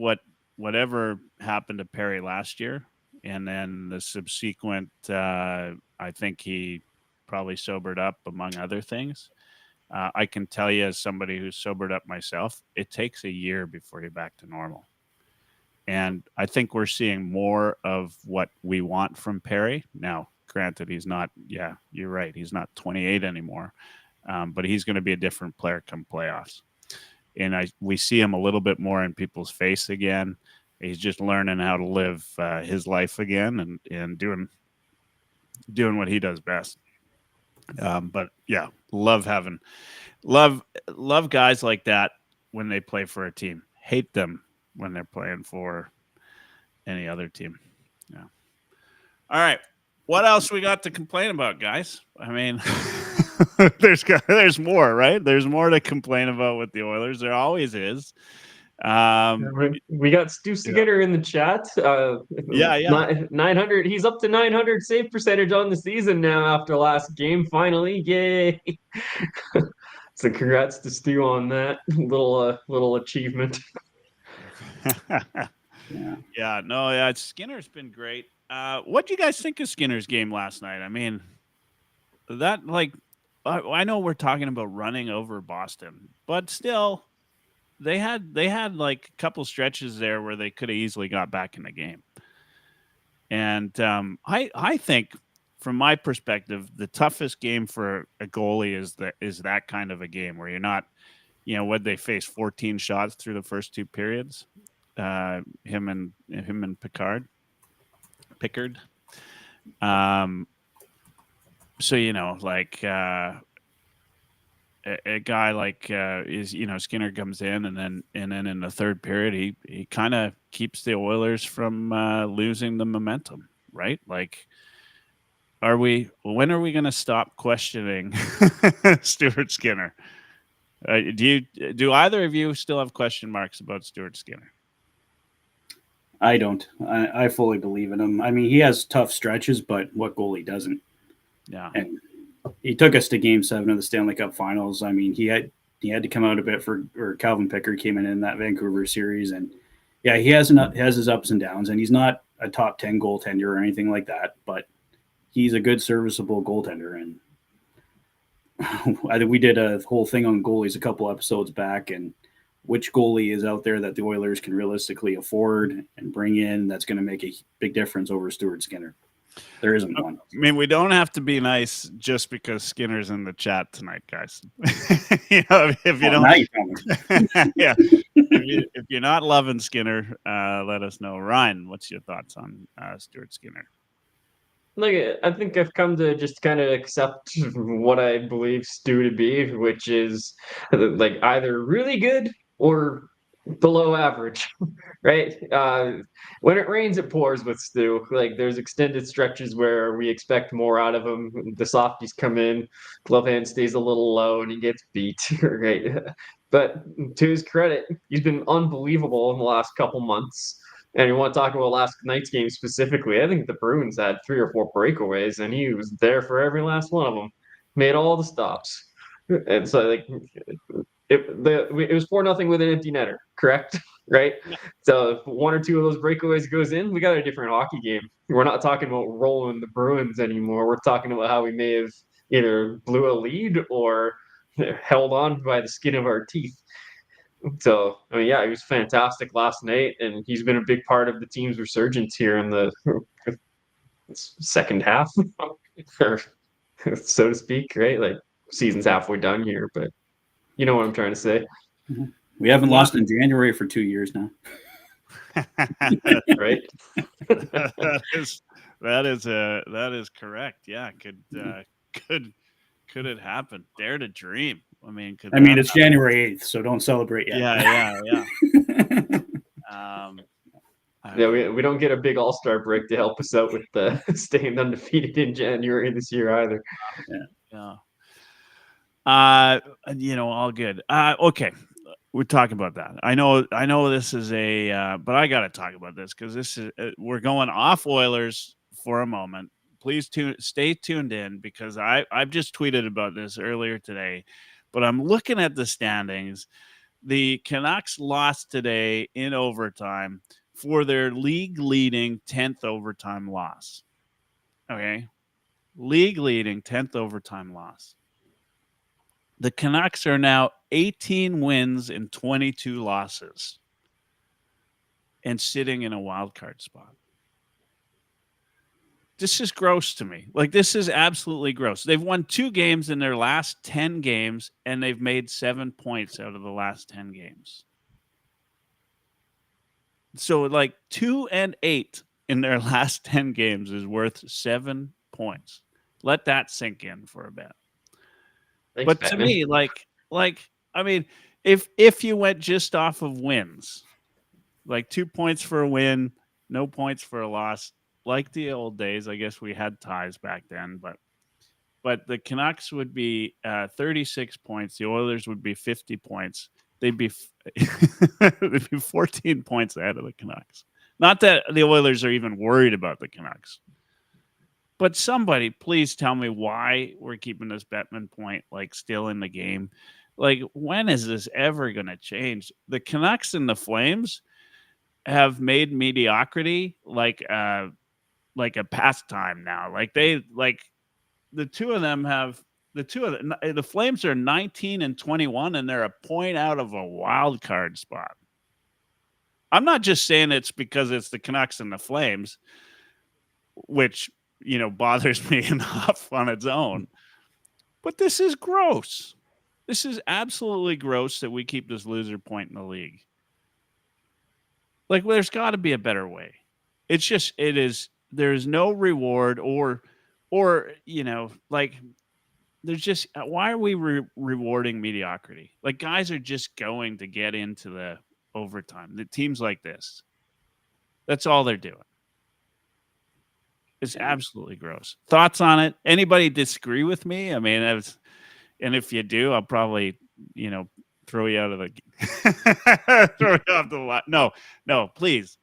[SPEAKER 3] whatever happened to Perry last year, and then the subsequent, I think he probably sobered up, among other things. I can tell you, as somebody who's sobered up myself, it takes a year before you're back to normal. And I think we're seeing more of what we want from Perry now. granted, he's not. Yeah, you're right. He's not 28 anymore, but he's going to be a different player come playoffs. And we see him a little bit more in people's face again. He's just learning how to live his life again and doing what he does best. But yeah, love guys like that when they play for a team. Hate them when they're playing for any other team. Yeah. All right. What else we got to complain about, guys? I mean, there's more, right? There's more to complain about with the Oilers. There always is.
[SPEAKER 4] We got Stu Skinner in the chat.
[SPEAKER 3] Yeah.
[SPEAKER 4] 900. He's up to 900 save percentage on the season now after last game. Finally, yay! So congrats to Stu on that little achievement.
[SPEAKER 3] Yeah. Skinner's been great. What do you guys think of Skinner's game last night? I mean, that I know we're talking about running over Boston, but still, they had like a couple stretches there where they could have easily got back in the game. And I think, from my perspective, the toughest game for a goalie is that kind of a game where you're not, what they face 14 shots through the first two periods. Him and Pickard. So a guy like Skinner comes in and then in the third period he kind of keeps the Oilers from losing the momentum, right? Like, when are we going to stop questioning Stuart Skinner? Do either of you still have question marks about Stuart Skinner?
[SPEAKER 5] I don't. I fully believe in him. I mean, he has tough stretches, but what goalie doesn't? Yeah. And he took us to Game 7 of the Stanley Cup Finals. I mean, he had to come out a bit or Calvin Pickard came in that Vancouver series, and yeah, he has his ups and downs, and he's not a top 10 goaltender or anything like that, but he's a good, serviceable goaltender. And I think we did a whole thing on goalies a couple episodes back, and which goalie is out there that the Oilers can realistically afford and bring in that's going to make a big difference over Stuart Skinner. There isn't one.
[SPEAKER 3] I mean, we don't have to be nice just because Skinner's in the chat tonight, guys. If you don't, yeah, if you're not loving Skinner, let us know. Ryan, what's your thoughts on Stuart Skinner?
[SPEAKER 4] I think I've come to just kind of accept what I believe Stu to be, which is either really good or below average, right? When it rains, it pours with Stu. There's extended stretches where we expect more out of him. The softies come in, glove hand stays a little low, and he gets beat, right? But to his credit, he's been unbelievable in the last couple months. And you want to talk about last night's game specifically, I think the Bruins had 3 or 4 breakaways, and he was there for every last one of them. Made all the stops. And so, it was 4-0 with an empty netter, correct? Right? Yeah. So if 1 or 2 of those breakaways goes in, we got a different hockey game. We're not talking about rolling the Bruins anymore. We're talking about how we may have either blew a lead or held on by the skin of our teeth. So, I mean, yeah, he was fantastic last night, and he's been a big part of the team's resurgence here in the second half, so to speak, right? Season's halfway done here, but you know what I'm trying to say.
[SPEAKER 5] We haven't lost in January for 2 years now.
[SPEAKER 4] Right?
[SPEAKER 3] That is correct. Yeah, could it happen? Dare to dream. I mean,
[SPEAKER 5] it's January 8th, so don't celebrate yet.
[SPEAKER 3] Yeah.
[SPEAKER 4] We don't get a big all-star break to help us out with staying undefeated in January this year either.
[SPEAKER 3] Yeah. All good. Okay. We're talking about that. I know this is but I got to talk about this because this is, we're going off Oilers for a moment. Please stay tuned in because I've just tweeted about this earlier today, but I'm looking at the standings. The Canucks lost today in overtime for their league-leading 10th overtime loss. Okay? League-leading 10th overtime loss. The Canucks are now 18 wins and 22 losses and sitting in a wild card spot. This is gross to me. Like, this is absolutely gross. They've won 2 games in their last 10 games, and they've made 7 points out of the last 10 games. So, like, 2-8 in their last 10 games is worth 7 points. Let that sink in for a bit.
[SPEAKER 4] Thanks,
[SPEAKER 3] But to
[SPEAKER 4] Batman.
[SPEAKER 3] me, I mean, if you went just off of wins, like 2 points for a win, no points for a loss, like the old days. I guess we had ties back then, but the Canucks would be 36 points. The Oilers would be 50 points. They'd be 14 points ahead of the Canucks. Not that the Oilers are even worried about the Canucks. But somebody, please tell me why we're keeping this Bettman point like still in the game. Like, when is this ever going to change? The Canucks and the Flames have made mediocrity like a pastime now. Like, the two of them have the Flames are 19 and 21, and they're a point out of a wild card spot. I'm not just saying it's because it's the Canucks and the Flames, which, bothers me enough on its own. But this is gross. This is absolutely gross that we keep this loser point in the league. Like, there's got to be a better way. There's no reward or like, there's just, why are we rewarding mediocrity? Like, guys are just going to get into the overtime. The teams like this, that's all they're doing. It's absolutely gross. Thoughts on it? Anybody disagree with me? I mean, and if you do, I'll probably, throw you out of the throw you off the lot. No, please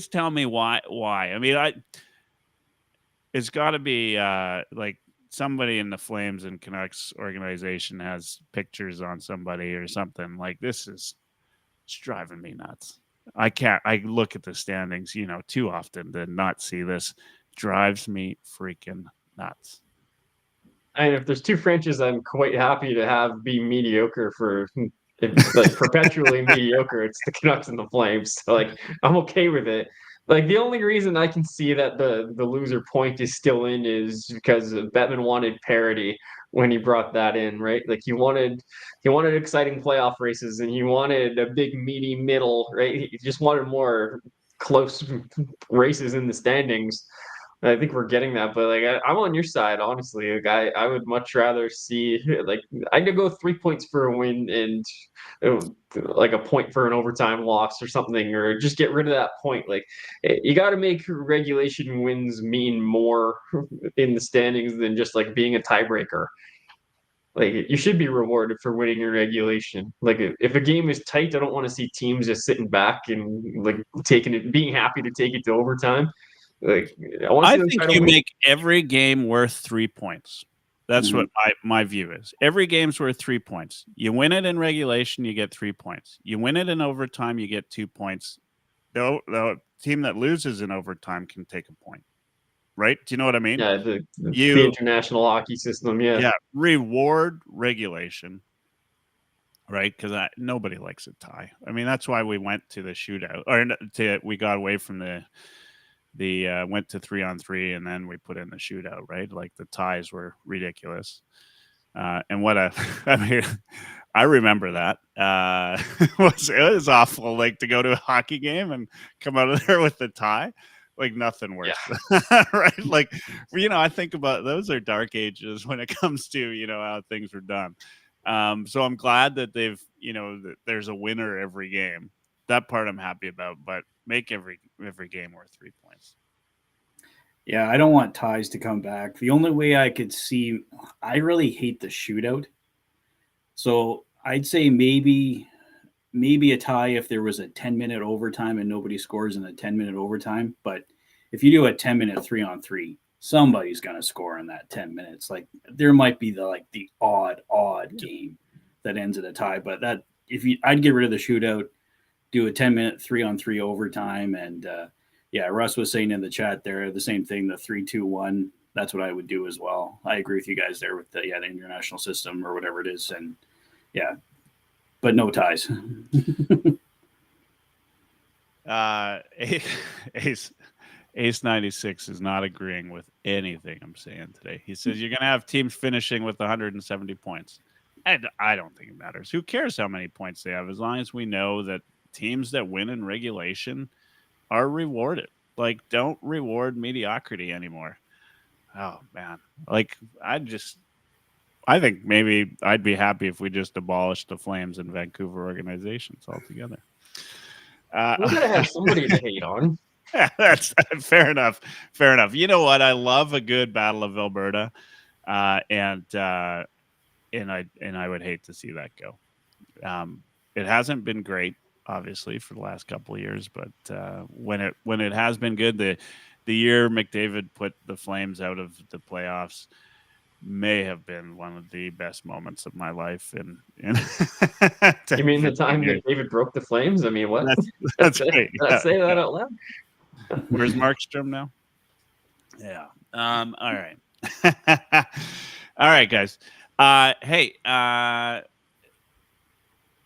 [SPEAKER 3] tell me why. I mean, it's got to be like somebody in the Flames and Canucks organization has pictures on somebody or something. Like, this is, it's driving me nuts. I look at the standings, too often to not see this. Drives me freaking nuts.
[SPEAKER 4] And if there's 2 franchises I'm quite happy to have be mediocre for like perpetually mediocre, it's the Canucks and the Flames. So, like, I'm okay with it. Like, the only reason I can see that the loser point is still in is because Bettman wanted parity when he brought that in, right? Like, he wanted exciting playoff races, and he wanted a big meaty middle, right? He just wanted more close races in the standings. I think we're getting that, but like, I'm on your side, honestly. Like, I would much rather see, like, I could go 3 points for a win and like a point for an overtime loss or something, or just get rid of that point. Like, you got to make regulation wins mean more in the standings than just like being a tiebreaker. Like, you should be rewarded for winning in regulation. Like, if a game is tight, I don't want to see teams just sitting back and like being happy to take it to overtime. Like,
[SPEAKER 3] I think you make every game worth 3 points. That's what my view is. Every game's worth 3 points. You win it in regulation, you get 3 points. You win it in overtime, you get 2 points. The team that loses in overtime can take a point. Right? Do you know what I mean?
[SPEAKER 4] Yeah, the international hockey system. Yeah,
[SPEAKER 3] reward regulation. Right? Because nobody likes a tie. I mean, that's why we went to the shootout, or we got away from the went to 3-on-3, and then we put in the shootout, right? Like, the ties were ridiculous. And what I mean, I remember that. It was awful, like, to go to a hockey game and come out of there with the tie. Like, nothing worse. Yeah. Right? Like, I think about those are dark ages when it comes to, how things were done. So I'm glad that they've, that there's a winner every game. That part I'm happy about, but make every game worth 3 points.
[SPEAKER 5] Yeah, I don't want ties to come back. The only way I could see, I really hate the shootout. So I'd say maybe a tie if there was a 10-minute overtime and nobody scores in a 10-minute overtime. But if you do a 10-minute 3-on-3, somebody's going to score in that 10 minutes. Like, there might be the odd game that ends in a tie. But I'd get rid of the shootout, do a 10-minute 3-on-3 overtime. And Russ was saying in the chat there, the same thing, the 3-2-1. That's what I would do as well. I agree with you guys there with the international system or whatever it is. And but no ties.
[SPEAKER 3] Ace 96 is not agreeing with anything I'm saying today. He says you're going to have teams finishing with 170 points. And I don't think it matters. Who cares how many points they have, as long as we know that teams that win in regulation are rewarded. Like, don't reward mediocrity anymore. Oh man, like I think maybe I'd be happy if we just abolished the Flames and Vancouver organizations altogether.
[SPEAKER 4] We're gonna have somebody to hate on.
[SPEAKER 3] That's fair enough. Fair enough. You know what? I love a good Battle of Alberta, and I would hate to see that go. It hasn't been great, obviously, for the last couple of years, but when it has been good, the year McDavid put the Flames out of the playoffs may have been one of the best moments of my life. In
[SPEAKER 4] You mean the time that David broke the Flames? I mean, what?
[SPEAKER 3] That's right.
[SPEAKER 4] Did I say that out loud?
[SPEAKER 3] Where's Markstrom now? Yeah. All right. All right, guys. Hey.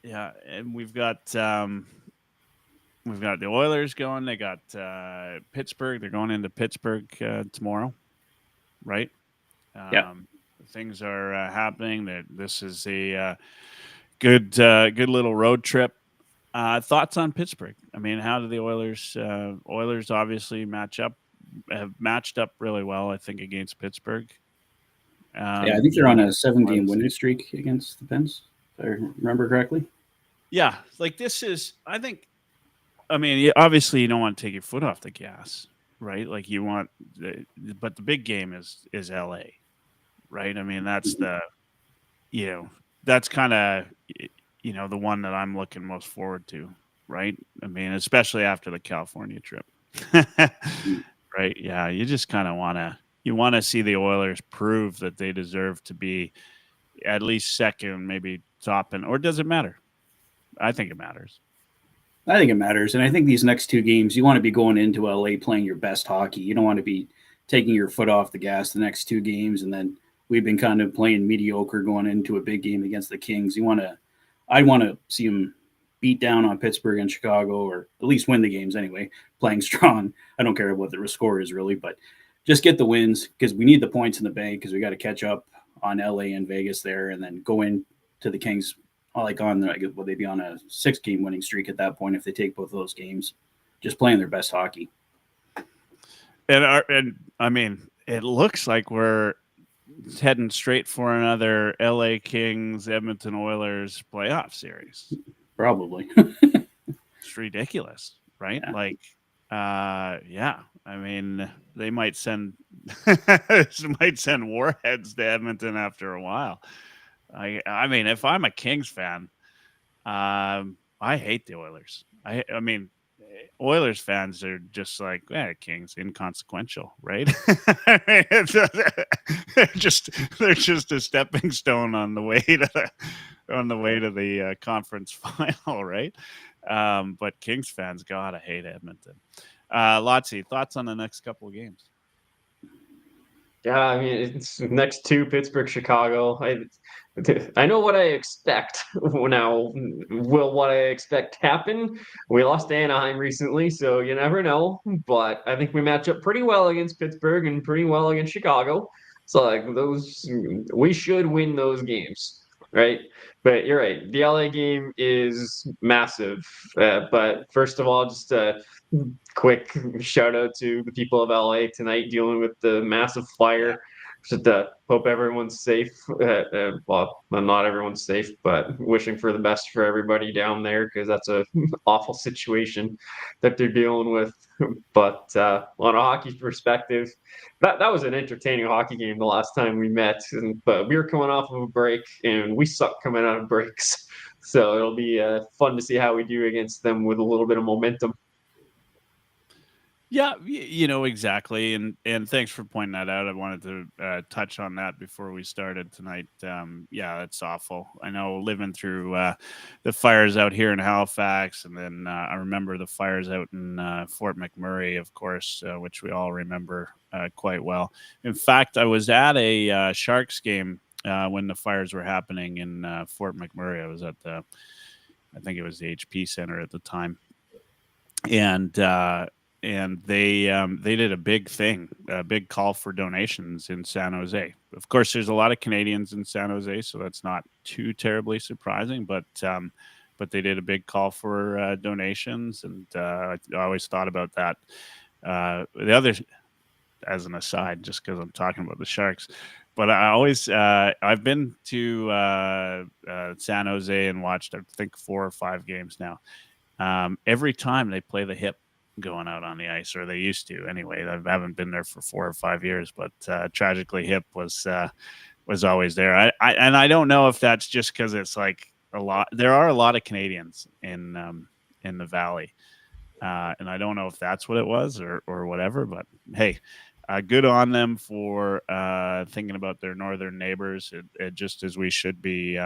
[SPEAKER 3] Yeah, and we've got the Oilers going. They got Pittsburgh. They're going into Pittsburgh tomorrow, right?
[SPEAKER 5] Yeah.
[SPEAKER 3] Things are happening. This is a good little road trip. Thoughts on Pittsburgh? I mean, how do the Oilers obviously have matched up really well, I think, against Pittsburgh.
[SPEAKER 5] I think they're on a 7-game winning streak against the Pens, if I remember correctly.
[SPEAKER 3] Yeah, like this is, I think, I mean, obviously you don't want to take your foot off the gas, right? Like you want, but the big game is LA, right? I mean, that's that's kind of, the one that I'm looking most forward to, right? I mean, especially after the California trip, right? Yeah, you just kind of want to see the Oilers prove that they deserve to be at least second, maybe top, or does it matter? I think it matters.
[SPEAKER 5] I think it matters. And I think these next two games, you want to be going into LA playing your best hockey. You don't want to be taking your foot off the gas the next two games. And then we've been kind of playing mediocre going into a big game against the Kings. I'd want to see them beat down on Pittsburgh and Chicago, or at least win the games anyway, playing strong. I don't care what the score is really, but just get the wins because we need the points in the bank because we got to catch up on LA and Vegas there and then go into the Kings. Will they be on a 6-game winning streak at that point if they take both of those games? Just playing their best hockey.
[SPEAKER 3] And I mean, it looks like we're heading straight for another LA Kings Edmonton Oilers playoff series.
[SPEAKER 5] Probably.
[SPEAKER 3] It's ridiculous, right? Yeah. Like, yeah. I mean, they might send warheads to Edmonton after a while. I mean, if I'm a Kings fan, I hate the Oilers. I mean, Oilers fans are just like, Kings inconsequential, right? they're just a stepping stone on the way to the conference final, right? But Kings fans, God, I hate Edmonton. Lotsy, thoughts on the next couple of games?
[SPEAKER 4] Yeah, I mean, it's next to Pittsburgh, Chicago. I know what I expect now. Will what I expect happen? We lost to Anaheim recently, so you never know. But I think we match up pretty well against Pittsburgh and pretty well against Chicago. So like we should win those games, right? But you're right. The LA game is massive. But first of all, just a quick shout out to the people of LA tonight dealing with the massive fire. Just hope everyone's safe. Well, not everyone's safe, but wishing for the best for everybody down there because that's a awful situation that they're dealing with. But on a hockey perspective, that was an entertaining hockey game the last time we met. But we were coming off of a break, and we suck coming out of breaks. So it'll be fun to see how we do against them with a little bit of momentum.
[SPEAKER 3] Yeah, exactly. And thanks for pointing that out. I wanted to touch on that before we started tonight. Yeah, that's awful. I know living through the fires out here in Halifax, and then I remember the fires out in Fort McMurray, of course, which we all remember quite well. In fact, I was at a Sharks game when the fires were happening in Fort McMurray. I was at I think it was the HP Center at the time. And and they did a big thing, a big call for donations in San Jose. Of course, there's a lot of Canadians in San Jose, so that's not too terribly surprising. But they did a big call for donations, and I always thought about that. The other, as an aside, just because I'm talking about the Sharks, but I always I've been to San Jose and watched, I think, 4 or 5 games now. Every time they play the hip going out on the ice, or they used to anyway. I haven't been there for 4 or 5 years, but tragically, hip was always there. I don't know if that's just because it's like a lot. There are a lot of Canadians in the Valley, and I don't know if that's what it was or whatever. But hey, good on them for thinking about their northern neighbors. It just as we should be.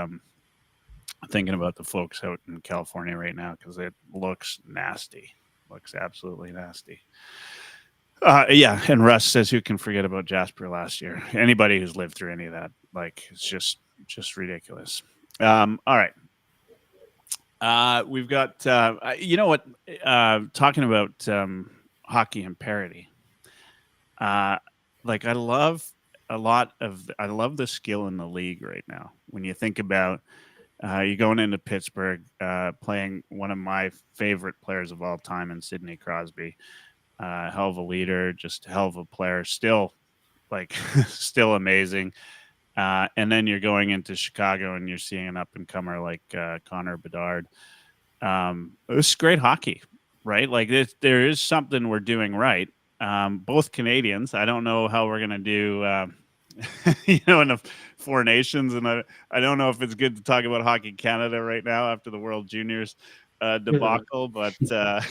[SPEAKER 3] Thinking about the folks out in California right now, because it looks nasty. Looks absolutely nasty. Yeah, and Russ says, who can forget about Jasper last year? Anybody who's lived through any of that, like, it's just ridiculous. All right. We've got, you know what, talking about hockey and parity. Like, I love the skill in the league right now. When you think about you're going into Pittsburgh, playing one of my favorite players of all time in Sidney Crosby. Hell of a leader, just hell of a player. Still, like, still amazing. And then you're going into Chicago and you're seeing an up-and-comer like Connor Bedard. It's great hockey, right? Like, there is something we're doing right. Both Canadians. I don't know how we're going to do in the 4 nations, and I don't know if it's good to talk about Hockey Canada right now after the World Juniors debacle, but that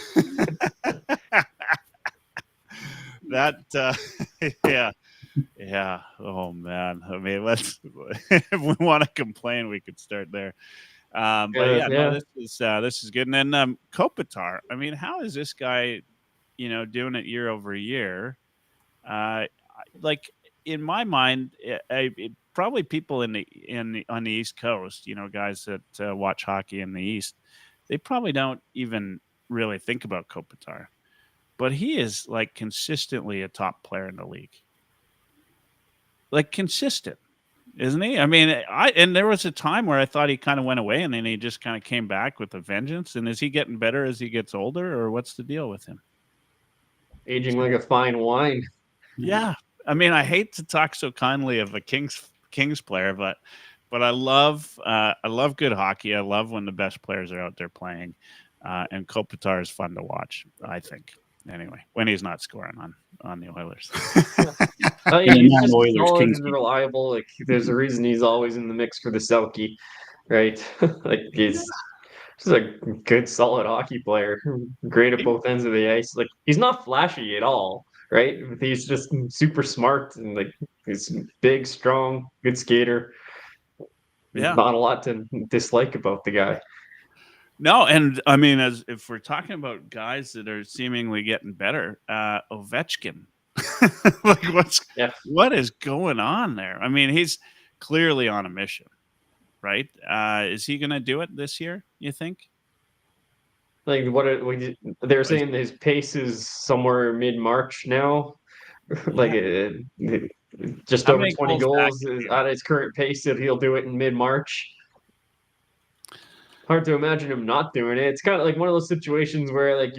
[SPEAKER 3] yeah, oh man, I mean, let's if we want to complain, we could start there. But no, this is good. And then Kopitar, I mean, how is this guy doing it year over year? Like, in my mind, probably people on the East Coast, guys that watch hockey in the East, they probably don't even really think about Kopitar, but he is like consistently a top player in the league. Like, consistent, isn't he? I mean, and there was a time where I thought he kind of went away, and then he just kind of came back with a vengeance. And is he getting better as he gets older, or what's the deal with him?
[SPEAKER 4] Aging like a fine wine.
[SPEAKER 3] Yeah. I mean, I hate to talk so kindly of a Kings player, but I love good hockey. I love when the best players are out there playing, and Kopitar is fun to watch, I think. Anyway, when he's not scoring on the Oilers.
[SPEAKER 4] He's just solid and reliable. Like, there's a reason he's always in the mix for the Selke, right? Like, he's just a good, solid hockey player. Great at both ends of the ice. Like, he's not flashy at all, right? He's just super smart, and like, he's big, strong, good skater.
[SPEAKER 3] Yeah.
[SPEAKER 4] Not a lot to dislike about the guy.
[SPEAKER 3] No, and I mean, as if we're talking about guys that are seemingly getting better, Ovechkin. Like, what is going on there? I mean, he's clearly on a mission, right? Is he going to do it this year, you think?
[SPEAKER 4] Like, they're saying his pace is somewhere mid-March now. Like, just over 20 goals is at his current pace, that he'll do it in mid-March. Hard to imagine him not doing it. It's kind of like one of those situations where, like,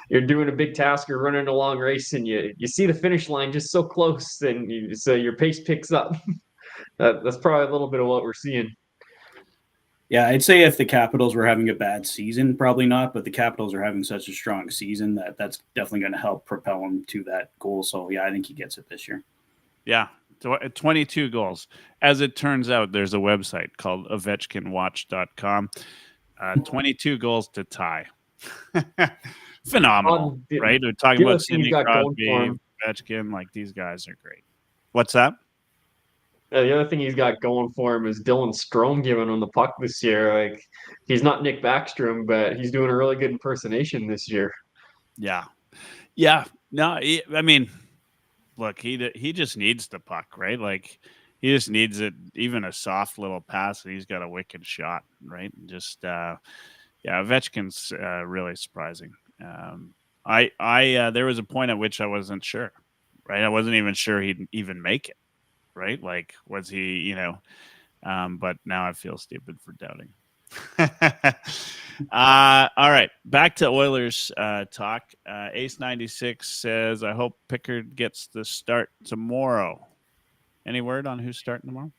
[SPEAKER 4] you're doing a big task or running a long race, and you see the finish line just so close, and so your pace picks up. That's probably a little bit of what we're seeing.
[SPEAKER 5] Yeah, I'd say if the Capitals were having a bad season, probably not, but the Capitals are having such a strong season that's definitely going to help propel them to that goal. So, yeah, I think he gets it this year.
[SPEAKER 3] Yeah, 22 goals. As it turns out, there's a website called OvechkinWatch.com. 22 goals to tie. Phenomenal, right? We're talking about Sidney Crosby, Ovechkin. Like, these guys are great. What's that?
[SPEAKER 4] The other thing he's got going for him is Dylan Strome giving him the puck this year. Like, he's not Nick Backstrom, but he's doing a really good impersonation this year.
[SPEAKER 3] Yeah. No, I mean, look, he just needs the puck, right? Like, he just needs it, even a soft little pass, and he's got a wicked shot, right? Just Ovechkin's really surprising. There was a point at which I wasn't sure, right? I wasn't even sure he'd even make it, right? Like, was he, but now I feel stupid for doubting. All right, back to Oilers talk. Ace 96 says, I hope Pickard gets the start tomorrow. Any word on who's starting tomorrow?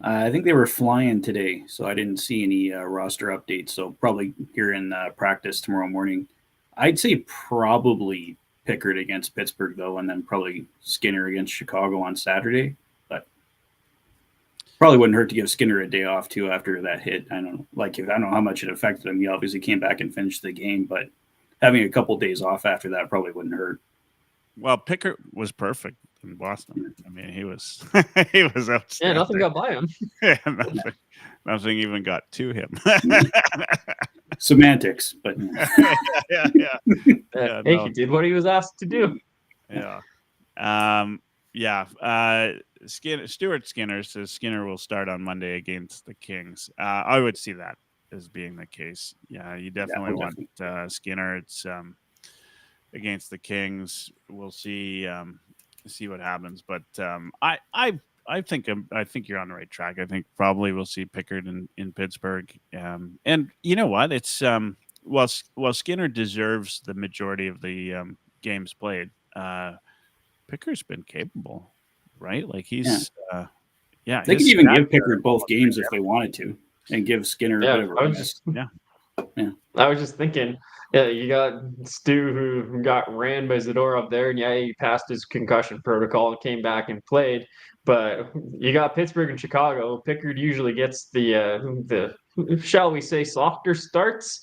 [SPEAKER 5] I think they were flying today, so I didn't see any roster updates. So probably here in practice tomorrow morning. I'd say probably Pickard against Pittsburgh, though, and then probably Skinner against Chicago on Saturday. But probably wouldn't hurt to give Skinner a day off, too, after that hit. I don't know how much it affected him. He obviously came back and finished the game, but having a couple days off after that probably wouldn't hurt.
[SPEAKER 3] Well, Pickard was perfect in Boston. I mean, he was he was outstanding.
[SPEAKER 4] Yeah, nothing got by him.
[SPEAKER 3] Yeah, nothing even got to him.
[SPEAKER 5] Semantics, but
[SPEAKER 3] yeah.
[SPEAKER 4] He did what he was asked to do.
[SPEAKER 3] Yeah. Stuart Skinner says Skinner will start on Monday against the Kings. I would see that as being the case. Yeah, you definitely want Skinner. It's against the Kings. We'll see what happens. But I think you're on the right track. I think probably we'll see Pickard in Pittsburgh. And you know what? It's while Skinner deserves the majority of the games played, Pickard's been capable, right? Like he's
[SPEAKER 5] they could even give Pickard both games if they wanted to, and give Skinner a bit of a rest.
[SPEAKER 4] I was just thinking, you got Stu who got ran by Zadorov up there, and he passed his concussion protocol and came back and played. But you got Pittsburgh and Chicago. Pickard usually gets the shall we say softer starts.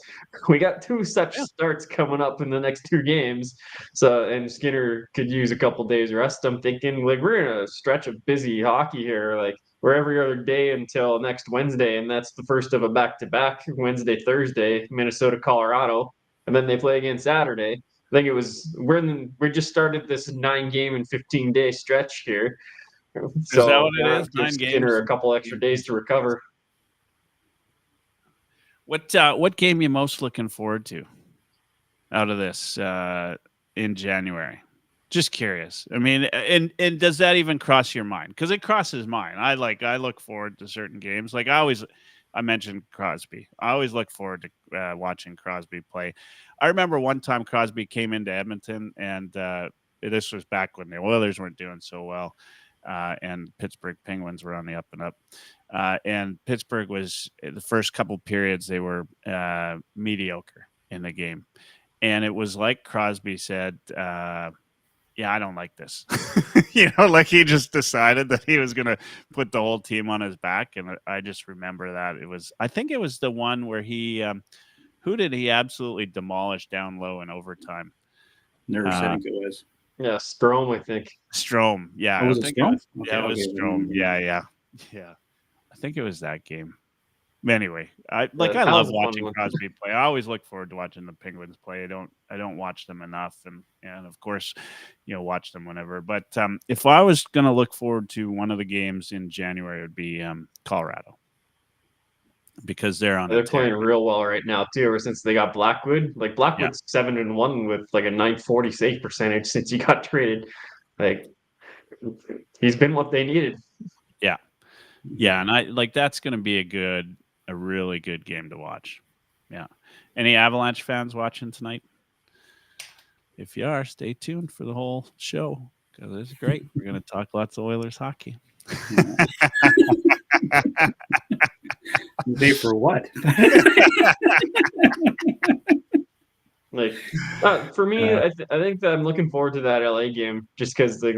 [SPEAKER 4] We got two such starts coming up in the next two games. So and Skinner could use a couple days rest. I'm thinking like we're in a stretch of busy hockey here. Like we're every other day until next Wednesday, and that's the first of a back-to-back Wednesday, Thursday, Minnesota, Colorado, and then they play again Saturday. I think it was we just started this 9-game and 15-day stretch here. So
[SPEAKER 3] is that what it is? 9 games.
[SPEAKER 4] Skinner a couple extra days to recover.
[SPEAKER 3] What game you most looking forward to out of this in January? Just curious. I mean, and does that even cross your mind? Because it crosses mine. I look forward to certain games. Like I mentioned Crosby. I always look forward to watching Crosby play. I remember one time Crosby came into Edmonton, and this was back when the Oilers weren't doing so well, and Pittsburgh Penguins were on the up and up. And Pittsburgh was the first couple periods they were mediocre in the game, and it was like Crosby said. Yeah, I don't like this. Like he just decided that he was going to put the whole team on his back. And I just remember that I think it was the one where who did he absolutely demolish down low in overtime?
[SPEAKER 5] Nurse, I think it was.
[SPEAKER 4] Yeah, Strome, I think.
[SPEAKER 3] Strome. Yeah.
[SPEAKER 5] Oh, was it Strome?
[SPEAKER 3] Yeah, it was Strome. Yeah. I think it was that game. Anyway, I love watching Crosby play. I always look forward to watching the Penguins play. I don't watch them enough, and of course, watch them whenever. But if I was going to look forward to one of the games in January, it would be Colorado, because they're
[SPEAKER 4] playing real well right now too. Ever since they got Blackwood, like Blackwood's 7-1 with like a .940 save percentage since he got traded. Like he's been what they needed.
[SPEAKER 3] Yeah, and that's going to be a really good game to watch. Yeah. Any Avalanche fans watching tonight? If you are, stay tuned for the whole show because it's great. We're going to talk lots of Oilers hockey.
[SPEAKER 5] Day for what?
[SPEAKER 4] For me, I think that I'm looking forward to that LA game just because I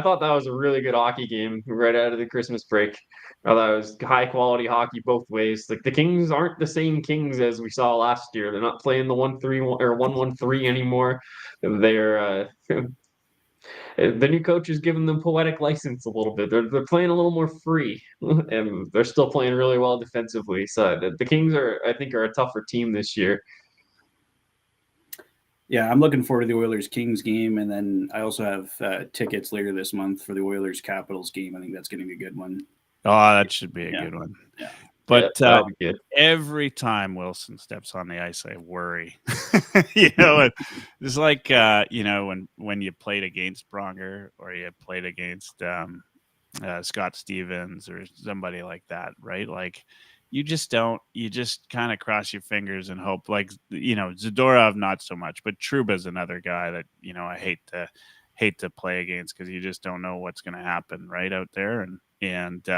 [SPEAKER 4] thought that was a really good hockey game right out of the Christmas break. That was high quality hockey both ways. Like the Kings aren't the same Kings as we saw last year. They're not playing the 1-3 or 1-1-3 anymore. They're the new coach is giving them poetic license a little bit. They're playing a little more free, and they're still playing really well defensively. So the Kings are a tougher team this year.
[SPEAKER 5] Yeah, I'm looking forward to the Oilers-Kings game, and then I also have tickets later this month for the Oilers-Capitals game. I think that's going to be a good one.
[SPEAKER 3] Oh, that should be a good one.
[SPEAKER 5] Yeah.
[SPEAKER 3] But
[SPEAKER 4] that'll be good.
[SPEAKER 3] every time Wilson steps on the ice, I worry. It's like when you played against Pronger or you played against Scott Stevens or somebody like that, right? Like you just kind of cross your fingers and hope. Like Zadorov, not so much, but Trouba's another guy that I hate to play against because you just don't know what's going to happen right out there, and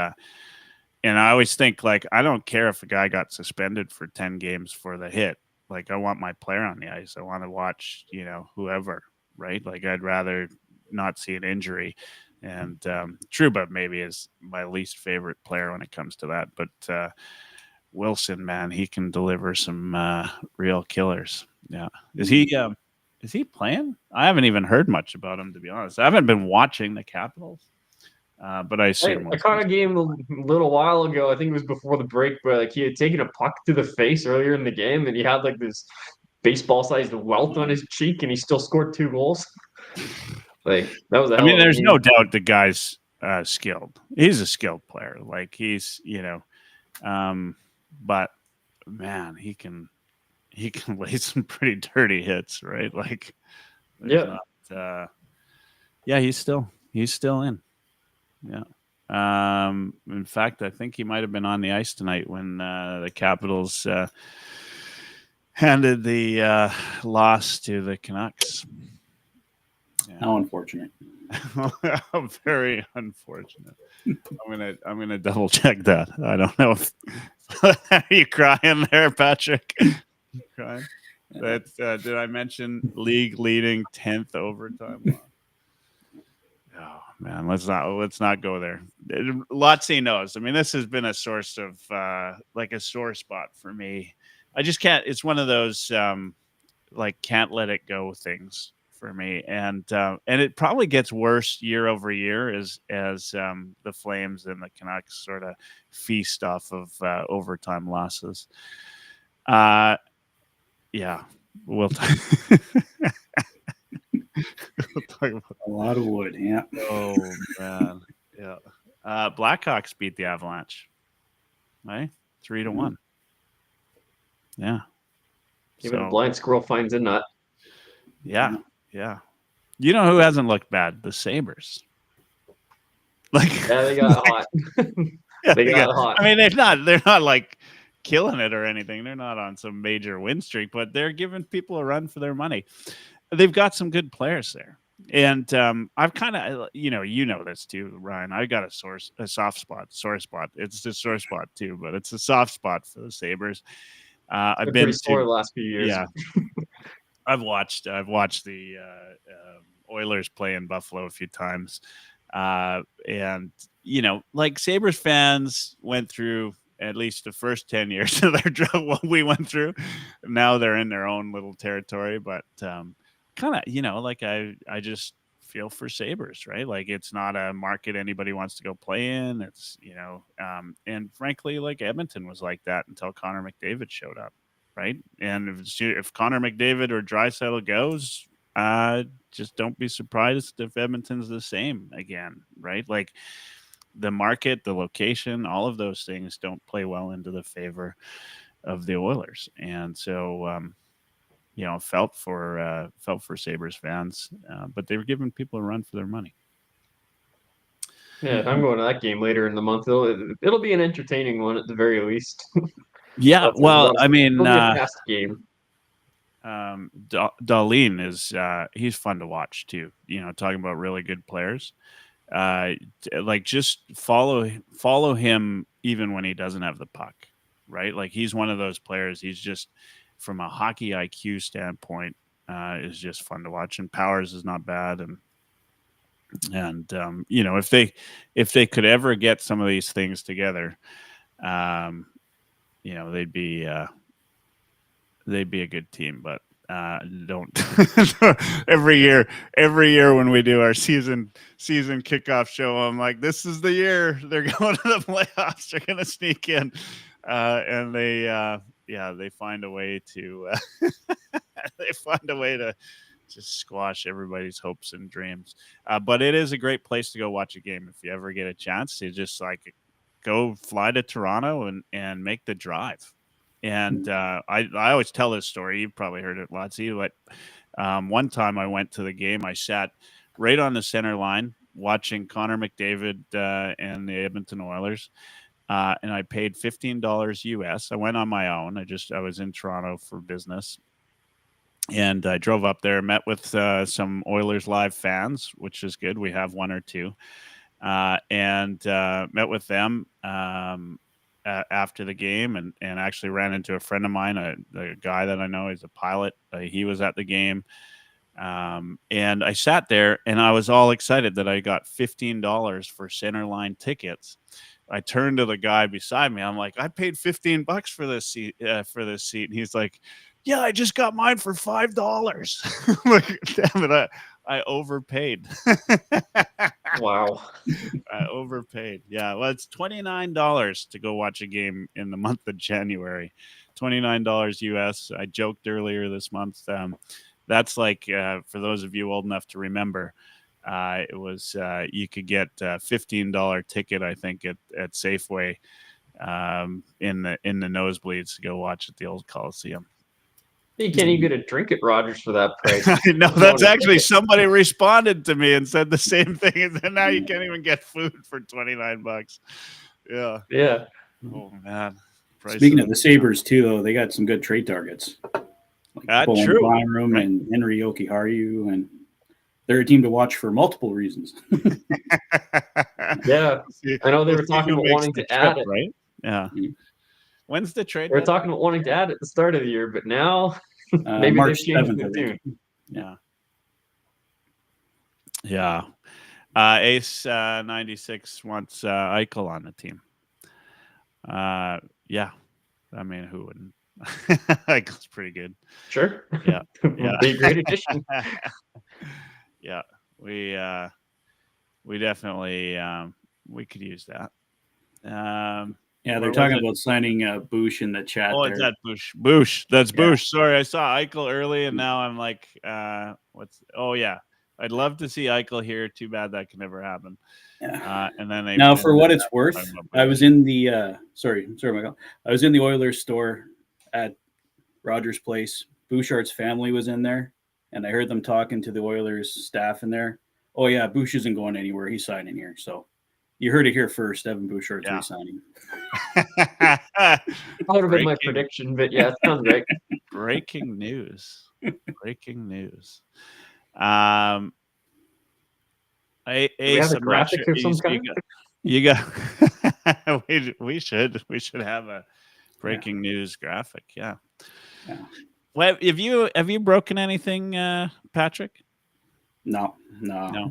[SPEAKER 3] I always think, like, I don't care if a guy got suspended for 10 games for the hit. Like, I want my player on the ice. I want to watch, whoever, right? Like, I'd rather not see an injury. And Trouba maybe is my least favorite player when it comes to that. But Wilson, man, he can deliver some real killers. Yeah. Is he playing? I haven't even heard much about him, to be honest. I haven't been watching the Capitals. But I assume
[SPEAKER 4] I caught a game a little while ago. I think it was before the break, but like he had taken a puck to the face earlier in the game, and he had like this baseball-sized welt on his cheek, and he still scored 2 goals. Like that was.
[SPEAKER 3] There's no doubt the guy's skilled. He's a skilled player. Like he's, but man, he can lay some pretty dirty hits, right? Like,
[SPEAKER 4] yeah,
[SPEAKER 3] he's still in. Yeah. In fact, I think he might have been on the ice tonight when the Capitals handed the loss to the Canucks.
[SPEAKER 5] Yeah. How unfortunate.
[SPEAKER 3] Very unfortunate. I'm gonna double check that. I don't know if are you crying there, Patrick? You crying? That's did I mention league leading 10th overtime loss? Oh man, let's not go there. Lotsy knows. I mean, this has been a source of like a sore spot for me. I just can't. It's one of those like can't let it go things for me, and it probably gets worse year over year as the Flames and the Canucks sort of feast off of overtime losses. Yeah, we'll talk. We'll talk about
[SPEAKER 5] a lot of wood. Yeah.
[SPEAKER 3] Oh man. Yeah. Blackhawks beat the Avalanche. Right? 3-1. Yeah.
[SPEAKER 4] Even a blind squirrel finds a nut.
[SPEAKER 3] Yeah. Yeah. You know who hasn't looked bad? The Sabres. Like
[SPEAKER 4] they got hot. They got hot.
[SPEAKER 3] I mean, they're not like killing it or anything. They're not on some major win streak, but they're giving people a run for their money. They've got some good players there. And I've kind of, you know this too, Ryan. I got a sore spot. It's a sore spot too, but it's a soft spot for the Sabres. I've been
[SPEAKER 4] sore the last few years.
[SPEAKER 3] Yeah, I've watched the Oilers play in Buffalo a few times, and like Sabres fans went through at least the first 10 years of their job. What we went through, now they're in their own little territory, but. Kind of, like I just feel for Sabres, right? Like it's not a market anybody wants to go play in. It's, and frankly, like Edmonton was like that until Connor McDavid showed up, right? And if Connor McDavid or Draisaitl goes, just don't be surprised if Edmonton's the same again, right? Like the market, the location, all of those things don't play well into the favor of the Oilers. And so, felt for Sabres fans, but they were giving people a run for their money.
[SPEAKER 4] Yeah, I'm going to that game later in the month. It'll be an entertaining one at the very least.
[SPEAKER 3] Yeah, I mean,
[SPEAKER 4] it'll be a fast game.
[SPEAKER 3] Dahlin is he's fun to watch too. Talking about really good players. Like just follow him even when he doesn't have the puck, right? Like he's one of those players. He's just from a hockey IQ standpoint, is just fun to watch. And Powers is not bad. And if they could ever get some of these things together, they'd be a good team. But don't every year when we do our season kickoff show, I'm like, this is the year they're going to the playoffs. They're going to sneak in, and they find a way to just squash everybody's hopes and dreams. But it is a great place to go watch a game if you ever get a chance. You just like go fly to Toronto and make the drive. And I always tell this story. You've probably heard it, Lotsy. But one time I went to the game. I sat right on the center line watching Connor McDavid and the Edmonton Oilers. And I paid $15 US. I went on my own. I was in Toronto for business. And I drove up there, met with some Oilerslive fans, which is good. We have one or two. And met with them after the game and actually ran into a friend of mine, a guy that I know. He's a pilot. He was at the game. And I sat there and I was all excited that I got $15 for center line tickets. I turned to the guy beside me. I'm like, I paid $15 for this seat. And he's like, yeah, I just got mine for $5. I'm like, damn it, I overpaid.
[SPEAKER 4] Wow.
[SPEAKER 3] I overpaid. Yeah, well, it's $29 to go watch a game in the month of January. $29 US. I joked earlier this month. That's like, for those of you old enough to remember, it was you could get a $15 ticket, I think, at Safeway in the nosebleeds to go watch at the old Coliseum.
[SPEAKER 4] You can't even get a drink at Rogers for that price.
[SPEAKER 3] I know, that's actually somebody responded to me and said the same thing. And then now you can't even get food for $29. Yeah.
[SPEAKER 4] Yeah.
[SPEAKER 3] Oh man.
[SPEAKER 5] Speaking of the Sabres too, though, they got some good trade targets. Like
[SPEAKER 3] True.
[SPEAKER 5] Byram and Henry Jokiharju, and they're a team to watch for multiple reasons.
[SPEAKER 4] Yeah. I know they were talking about wanting to add it.
[SPEAKER 3] Right? Yeah. When's the trade?
[SPEAKER 4] They were talking about wanting to add it at the start of the year, but now maybe
[SPEAKER 5] March
[SPEAKER 4] they've changed
[SPEAKER 5] 7th,
[SPEAKER 4] the tune.
[SPEAKER 3] Yeah. Yeah. Ace 96 wants Eichel on the team. Yeah. I mean, who wouldn't? Eichel's pretty good.
[SPEAKER 4] Sure.
[SPEAKER 3] Yeah. Yeah.
[SPEAKER 4] Be a great addition.
[SPEAKER 3] Yeah. We definitely we could use that.
[SPEAKER 5] Yeah, they're talking about signing Bush in the chat.
[SPEAKER 3] Oh,
[SPEAKER 5] there.
[SPEAKER 3] it's that Bush. Bush. That's
[SPEAKER 5] Yeah.
[SPEAKER 3] Bush. Sorry, I saw Eichel early, and now I'm like, oh yeah, I'd love to see Eichel here. Too bad that can never happen.
[SPEAKER 5] Yeah.
[SPEAKER 3] And then
[SPEAKER 5] Now, for what it's worth, I was in the sorry, Michael. I was in the Oilers store at Rogers Place. Bouchard's family was in there, and I heard them talking to the Oilers staff in there. Oh yeah, Bush isn't going anywhere. He's signing here. So you heard it here first. Evan Bouchard's re-signing.
[SPEAKER 4] That would have been my prediction, but yeah, it sounds right.
[SPEAKER 3] Breaking news. Breaking news.
[SPEAKER 4] We have a graphic of some kind.
[SPEAKER 3] You got. we should have a breaking news graphic. Yeah. Well, have you broken anything, Patrick?
[SPEAKER 5] No.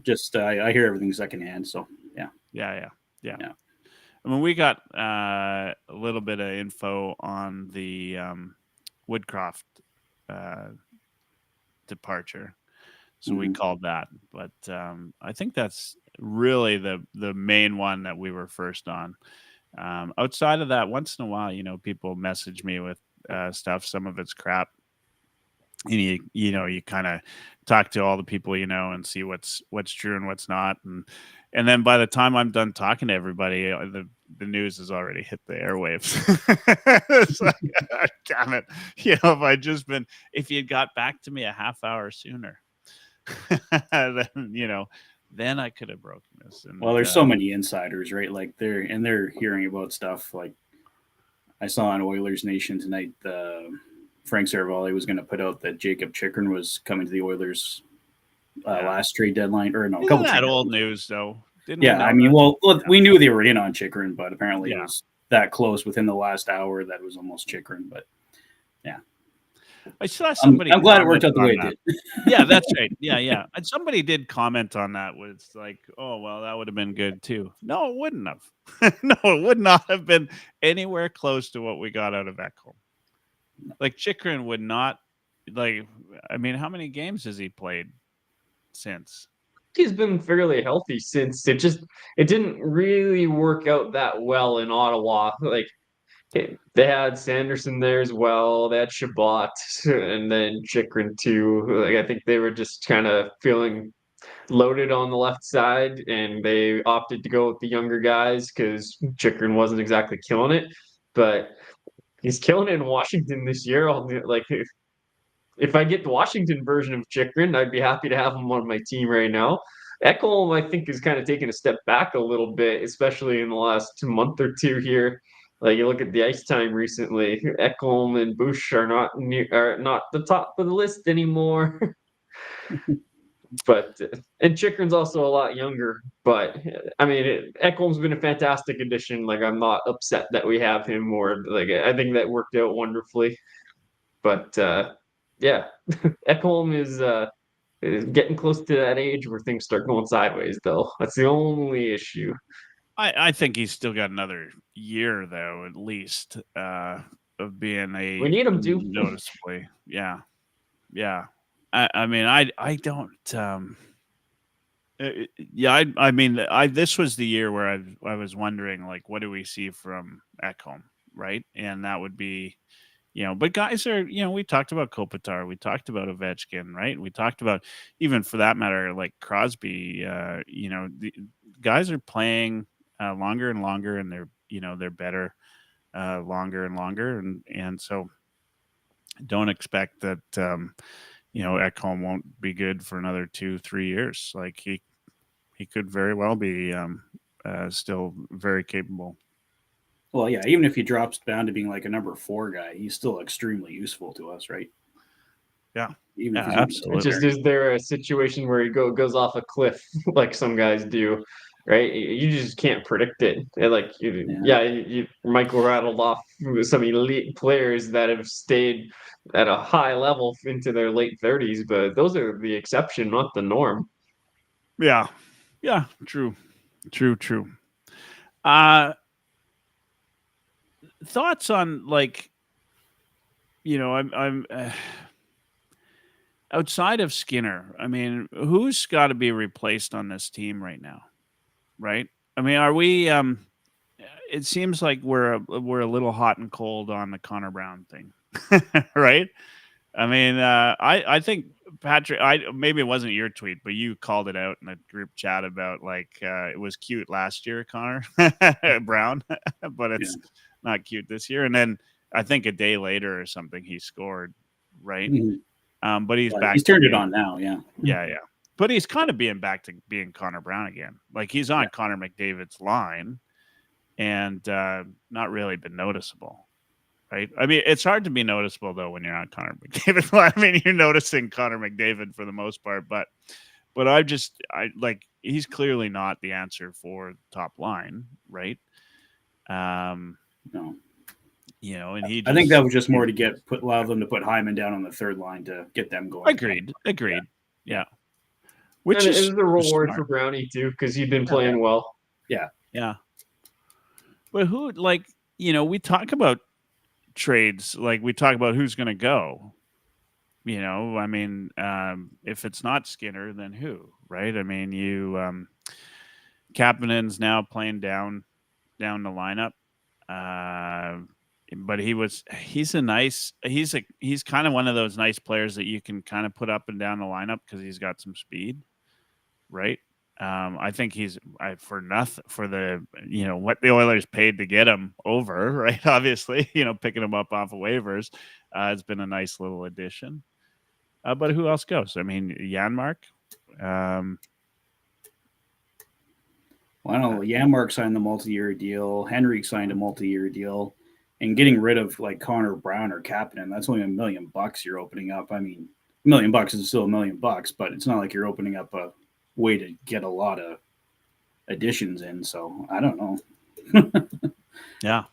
[SPEAKER 5] Just I hear everything secondhand. So
[SPEAKER 3] Yeah. I mean, we got a little bit of info on the Woodcroft departure, so we called that. But I think that's really the main one that we were first on. Outside of that, once in a while, people message me with stuff. Some of it's crap. And you kind of talk to all the people and see what's true and what's not, and then by the time I'm done talking to everybody, the news has already hit the airwaves. It's like, damn it! If you'd got back to me a half hour sooner, then I could have broken this. And,
[SPEAKER 5] well, there's so many insiders, right? Like they're hearing about stuff. Like I saw on Oilers Nation tonight. Frank Saravalli was going to put out that Jacob Chikrin was coming to the Oilers last trade deadline, or no, a couple.
[SPEAKER 3] That old news though.
[SPEAKER 5] We knew they were in on Chikrin, but apparently it was that close within the last hour that it was almost Chikrin. But yeah,
[SPEAKER 3] I saw somebody.
[SPEAKER 5] I'm glad it worked out the way it did.
[SPEAKER 3] Yeah, that's right. Yeah. And somebody did comment on that. Was like, oh well, that would have been good too. No, it wouldn't have. No, it would not have been anywhere close to what we got out of Ekholm. Like Chikrin would not. Like, I mean, how many games has he played since?
[SPEAKER 4] He's been fairly healthy since. It didn't really work out that well in Ottawa. Like they had Sanderson there as well. They had Shabbat and then Chikrin too. Like I think they were just kind of feeling loaded on the left side, and they opted to go with the younger guys because Chikrin wasn't exactly killing it. But he's killing it in Washington this year. Like, if I get the Washington version of Chikrin, I'd be happy to have him on my team right now. Ekholm, I think, is kind of taking a step back a little bit, especially in the last month or two here. Like, you look at the ice time recently, Ekholm and Bush are not the top of the list anymore. But and Chikrin's also a lot younger. But I mean, Ekholm's been a fantastic addition. Like, I'm not upset that we have him, or like, I think that worked out wonderfully. But yeah, Ekholm is getting close to that age where things start going sideways, though. That's the only issue.
[SPEAKER 3] I think he's still got another year, though, at least, of being a
[SPEAKER 4] We need him to.
[SPEAKER 3] noticeably. Yeah. Yeah. I mean, I don't. Yeah, I mean, this was the year where I was wondering, like, what do we see from Ekholm, right? And that would be, but guys are, we talked about Kopitar, we talked about Ovechkin, right? We talked about, even for that matter, like Crosby. The guys are playing longer and longer, and they're better longer and longer, and so don't expect that. Ekholm won't be good for another 2-3 years. Like, he could very well be still very capable.
[SPEAKER 5] Well, yeah, even if he drops down to being like a number 4 guy, he's still extremely useful to us, right?
[SPEAKER 3] Yeah,
[SPEAKER 5] even if he's
[SPEAKER 3] absolutely.
[SPEAKER 4] It's just, is there a situation where he goes off a cliff like some guys do, right? You just can't predict it. Like, Michael rattled off some elite players that have stayed at a high level into their late 30s, but those are the exception, not the norm.
[SPEAKER 3] Yeah, true. Thoughts on, like, I'm outside of Skinner. I mean, who's got to be replaced on this team right now, right? I mean, are we? It seems like we're a little hot and cold on the Connor Brown thing, right? I mean, I think Patrick. Maybe it wasn't your tweet, but you called it out in a group chat about, like, it was cute last year, Connor Brown, but it's not cute this year. And then I think a day later or something, he scored, right?
[SPEAKER 5] Mm-hmm.
[SPEAKER 3] But he's back.
[SPEAKER 5] He's turned it on now, yeah.
[SPEAKER 3] Yeah. But he's kind of being back to being Connor Brown again. Like, he's on Connor McDavid's line, and not really been noticeable. Right. I mean, it's hard to be noticeable, though, when you're on Connor McDavid. I mean, you're noticing Connor McDavid for the most part, but he's clearly not the answer for the top line, right?
[SPEAKER 5] No.
[SPEAKER 3] And
[SPEAKER 5] I think that was just more to allow them to put Hyman down on the third line to get them going.
[SPEAKER 3] Agreed. Yeah.
[SPEAKER 4] Which is a reward for Brownie too, because he'd been playing well.
[SPEAKER 3] Yeah. But who, like, we talk about trades, like, we talk about who's going to go. I mean, if it's not Skinner, then who, right? I mean, Kapanen's now playing down the lineup, but he's kind of one of those nice players that you can kind of put up and down the lineup because he's got some speed, right? I think he's for the what the Oilers paid to get him over, right? Obviously, picking him up off of waivers, it's been a nice little addition. But who else goes? I mean, Janmark.
[SPEAKER 5] Well, I don't know. Janmark signed the multi-year deal. Henrik signed a multi-year deal, and getting rid of, like, Connor Brown or Kapanen, that's only $1 million you're opening up. I mean, $1 million is still $1 million, but it's not like you're opening up a way to get a lot of additions in. So I don't know.
[SPEAKER 3] Yeah.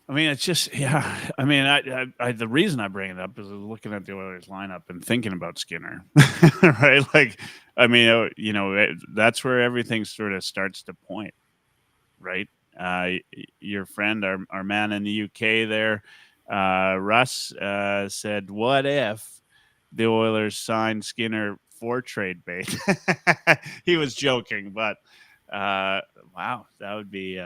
[SPEAKER 3] I mean, it's just, I mean, I the reason I bring it up is looking at the Oilers lineup and thinking about Skinner, right? Like, I mean, that's where everything sort of starts to point, right? Your friend, our man in the UK there, Russ, said, "What if the Oilers signed Skinner for trade bait?" He was joking, but wow, that'd be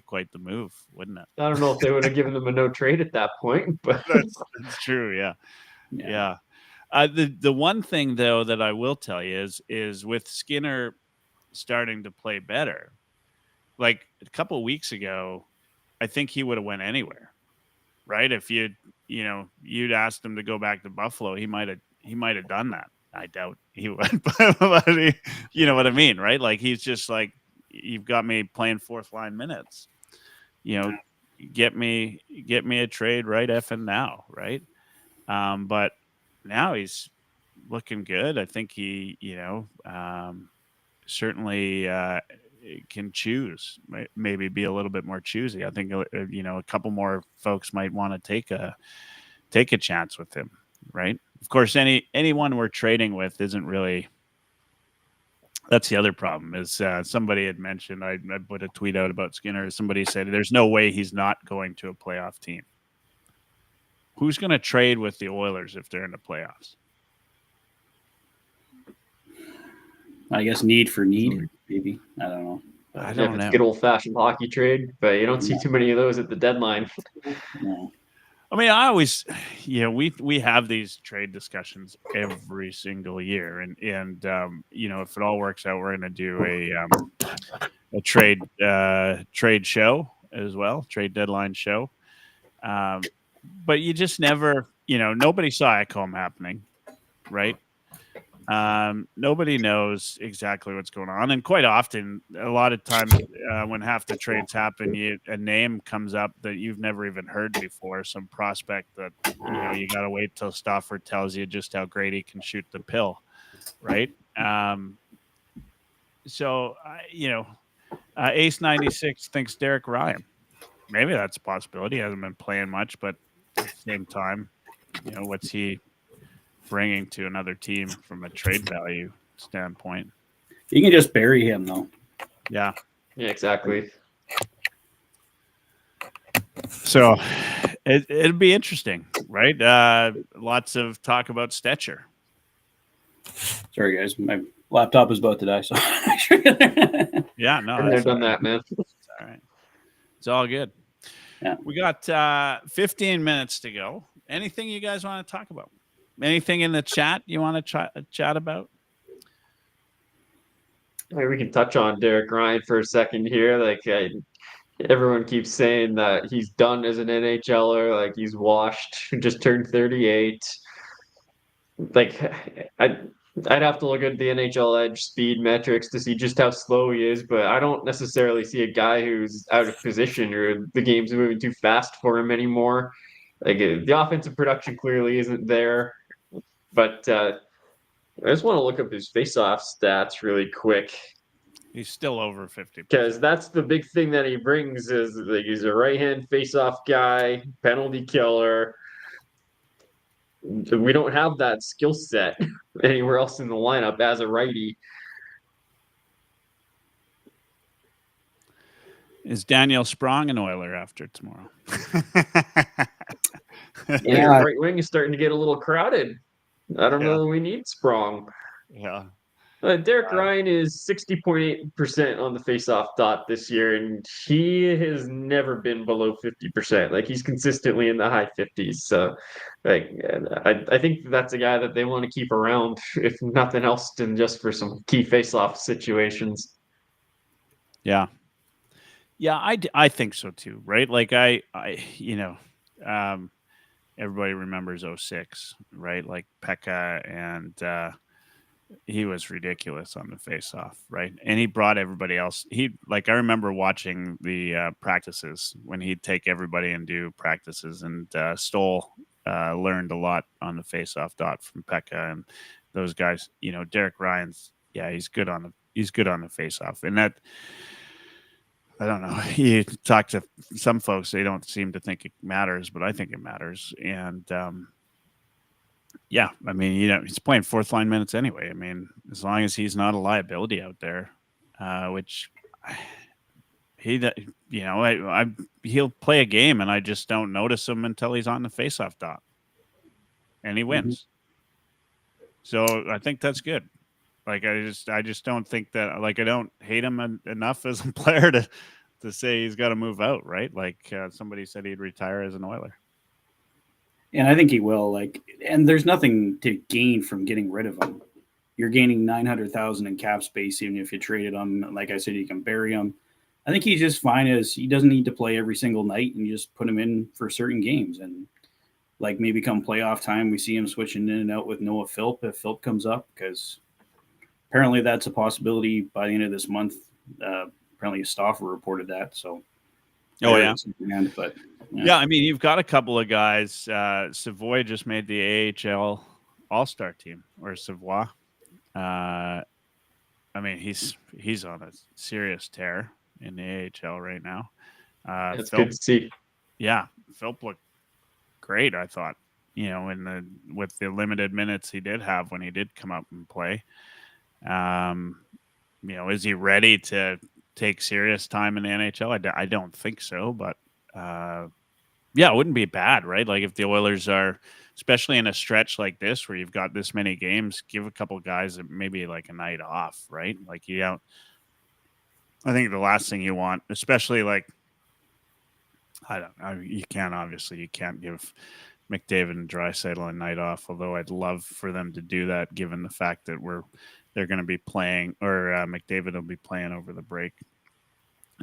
[SPEAKER 3] quite the move, wouldn't it?
[SPEAKER 4] I don't know if they would have given them a no trade at that point, but
[SPEAKER 3] that's true. Yeah. The one thing though that I will tell you is with Skinner starting to play better, like a couple of weeks ago, I think he would have went anywhere, right? If you'd asked him to go back to Buffalo, he might have done that. I doubt he would, but you know what I mean, right? Like he's just like, you've got me playing fourth line minutes, get me a trade right effing now, right? But now he's looking good. I think he, certainly can choose, maybe be a little bit more choosy. I think a couple more folks might want to take a chance with him, right? Of course, anyone we're trading with isn't really. That's the other problem. Is somebody had mentioned, I put a tweet out about Skinner. Somebody said there's no way he's not going to a playoff team. Who's going to trade with the Oilers if they're in the playoffs?
[SPEAKER 5] I guess need for need, maybe. I don't know.
[SPEAKER 3] I don't know.
[SPEAKER 4] Good old fashioned hockey trade, but you don't see too many of those at the deadline.
[SPEAKER 5] No.
[SPEAKER 3] I mean, I always, we have these trade discussions every single year, and if it all works out, we're going to do a trade show as well, trade deadline show. But you just never, nobody saw Ekholm happening, right? Nobody knows exactly what's going on, and quite often, a lot of times when half the trades happen, a name comes up that you've never even heard before, some prospect that you got to wait till Stafford tells you just how great he can shoot the pill, right? So Ace 96 thinks Derek Ryan. Maybe that's a possibility. He hasn't been playing much, but at the same time, what's he bringing to another team from a trade value standpoint?
[SPEAKER 5] You can just bury him, though.
[SPEAKER 3] Yeah,
[SPEAKER 4] exactly.
[SPEAKER 3] So it'll be interesting, right? Lots of talk about Stetcher.
[SPEAKER 5] Sorry, guys. My laptop is about to die, so
[SPEAKER 3] Yeah, no.
[SPEAKER 4] I've never done that, man.
[SPEAKER 3] All right. It's all good.
[SPEAKER 5] Yeah.
[SPEAKER 3] We got 15 minutes to go. Anything you guys want to talk about? Anything in the chat you want to chat about?
[SPEAKER 4] Maybe we can touch on Derek Ryan for a second here. Everyone keeps saying that he's done as an NHLer, like he's washed, just turned 38. I'd have to look at the NHL Edge speed metrics to see just how slow he is, but I don't necessarily see a guy who's out of position or the game's moving too fast for him anymore. The offensive production clearly isn't there, but I just want to look up his face-off stats really quick.
[SPEAKER 3] He's still over 50%.
[SPEAKER 4] Because that's the big thing that he brings is he's a right-hand face-off guy, penalty killer. We don't have that skill set anywhere else in the lineup as a righty.
[SPEAKER 3] Is Daniel Sprong an Oiler after tomorrow?
[SPEAKER 4] Yeah, right wing is starting to get a little crowded. I don't know that we need Sprong.
[SPEAKER 3] Yeah.
[SPEAKER 4] Derek Ryan is 60.8% on the face-off dot this year, and he has never been below 50%. He's consistently in the high 50s. So, I think that's a guy that they want to keep around, if nothing else, than just for some key face-off situations.
[SPEAKER 3] Yeah. Yeah, I think so too, right? Everybody remembers 06, right? Like Pekka, and he was ridiculous on the face-off, right? And he brought everybody else. I remember watching the practices when he'd take everybody and do practices, and Stoll learned a lot on the face-off dot from Pekka and those guys. Derek Ryan's, he's good on the face-off, and that. I don't know. You talk to some folks, they don't seem to think it matters, but I think it matters. And he's playing fourth line minutes anyway. I mean, as long as he's not a liability out there, which he'll play a game, and I just don't notice him until he's on the faceoff dot, and he wins. Mm-hmm. So I think that's good. I just don't think that. I don't hate him enough as a player to say he's got to move out, right? Somebody said he'd retire as an Oiler.
[SPEAKER 5] And I think he will. Like, and there's nothing to gain from getting rid of him. You're gaining 900,000 in cap space, even if you traded him. Like I said, you can bury him. I think he's just fine as he doesn't need to play every single night, and you just put him in for certain games. And like maybe come playoff time, we see him switching in and out with Noah Philp if Philp comes up, because apparently that's a possibility by the end of this month. Apparently Stauffer reported that. So, but
[SPEAKER 3] yeah, I mean, you've got a couple of guys. Savoy just made the AHL All-Star team, or Savoy. I mean, he's on a serious tear in the AHL right now.
[SPEAKER 4] It's good to see.
[SPEAKER 3] Yeah, Philp looked great, I thought. With the limited minutes he did have when he did come up and play. Is he ready to take serious time in the NHL? I don't think so, but it wouldn't be bad, right? Like if the Oilers are, especially in a stretch like this where you've got this many games, give a couple guys maybe like a night off, right? Like I think the last thing you want, especially like, you can't give McDavid and Draisaitl a night off, although I'd love for them to do that given the fact that they're going to be playing, or McDavid will be playing over the break.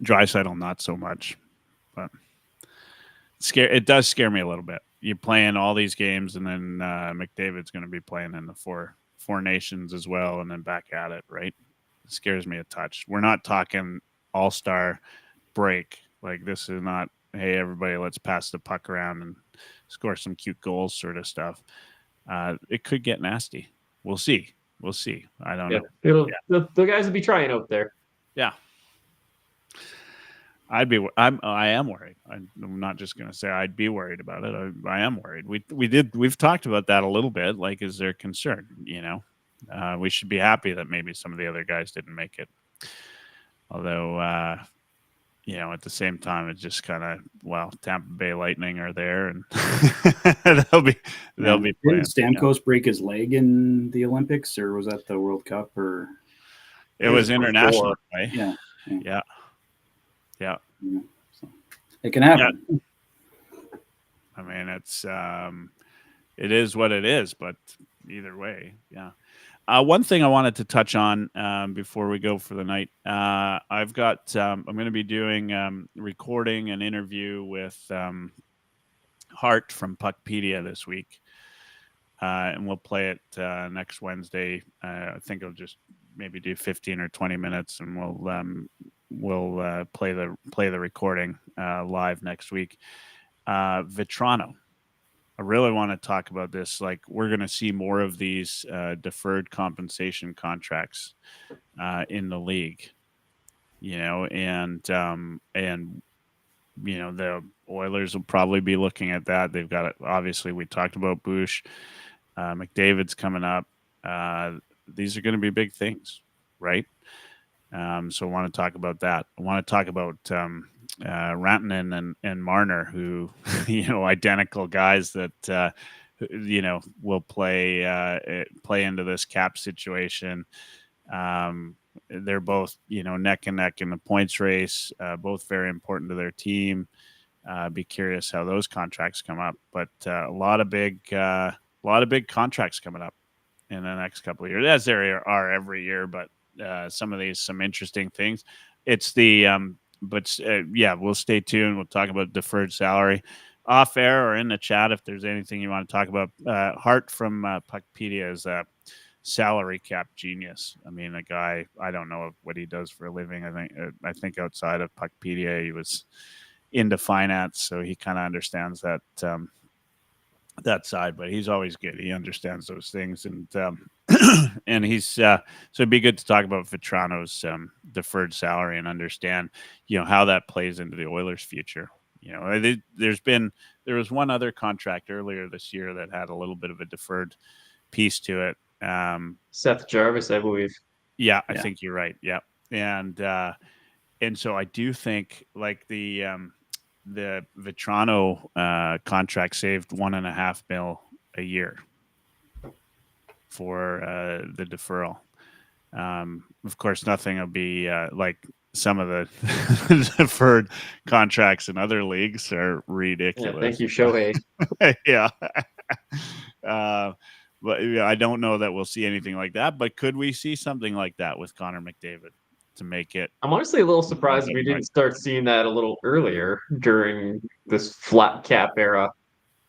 [SPEAKER 3] Draisaitl not so much, but it does scare me a little bit. You're playing all these games, and then McDavid's going to be playing in the four nations as well, and then back at it, right? It scares me a touch. We're not talking all-star break. Like this is not, hey, everybody, let's pass the puck around and score some cute goals sort of stuff. It could get nasty. We'll see. I don't know.
[SPEAKER 4] The guys will be trying out there.
[SPEAKER 3] Yeah. I am worried. I'm not just going to say I'd be worried about it. I am worried. We've talked about that a little bit. Like, is there concern? We should be happy that maybe some of the other guys didn't make it. Although, at the same time, it's just kind of, Tampa Bay Lightning are there, and they'll be playing.
[SPEAKER 5] Didn't Stamkos break his leg in the Olympics, or was that the World Cup? Or
[SPEAKER 3] it was international, right?
[SPEAKER 5] Yeah. So it can happen.
[SPEAKER 3] Yeah. I mean, it is what it is, but either way, yeah. One thing I wanted to touch on before we go for the night, I've got I'm going to be doing recording an interview with Hart from Puckpedia this week, and we'll play it next Wednesday. I think I'll just maybe do 15 or 20 minutes, and we'll play the recording live next week. Vetrano. I really want to talk about this. Like, we're going to see more of these deferred compensation contracts in the league, and the Oilers will probably be looking at that. They've got it. Obviously, we talked about Bush. McDavid's coming up. These are going to be big things, right? So I want to talk about that. I want to talk about Rantanen and Marner, who, identical guys that, will play into this cap situation. They're both, neck and neck in the points race, both very important to their team. Be curious how those contracts come up, but a lot of big contracts coming up in the next couple of years, as there are every year, but some interesting things. It's the we'll stay tuned. We'll talk about deferred salary off air or in the chat if there's anything you want to talk about. Hart from Puckpedia is a salary cap genius. I mean, a guy, I don't know what he does for a living. I think outside of Puckpedia he was into finance, so he kind of understands that side, but he's always good. He understands those things, and and he's so it'd be good to talk about Vetrano's deferred salary and understand, how that plays into the Oilers' future. There was one other contract earlier this year that had a little bit of a deferred piece to it.
[SPEAKER 4] Seth Jarvis, I believe.
[SPEAKER 3] Yeah, I think you're right. Yeah, and so I do think like the Vetrano contract saved $1.5 million a year for the deferral. Of course, nothing will be some of the deferred contracts in other leagues are
[SPEAKER 4] Yeah,
[SPEAKER 3] ridiculous.
[SPEAKER 4] thank you, Shohei.
[SPEAKER 3] Yeah. But I don't know that we'll see anything like that. But could we see something like that with Connor McDavid to make it?
[SPEAKER 4] I'm honestly a little surprised we didn't start seeing that a little earlier during this flat cap era.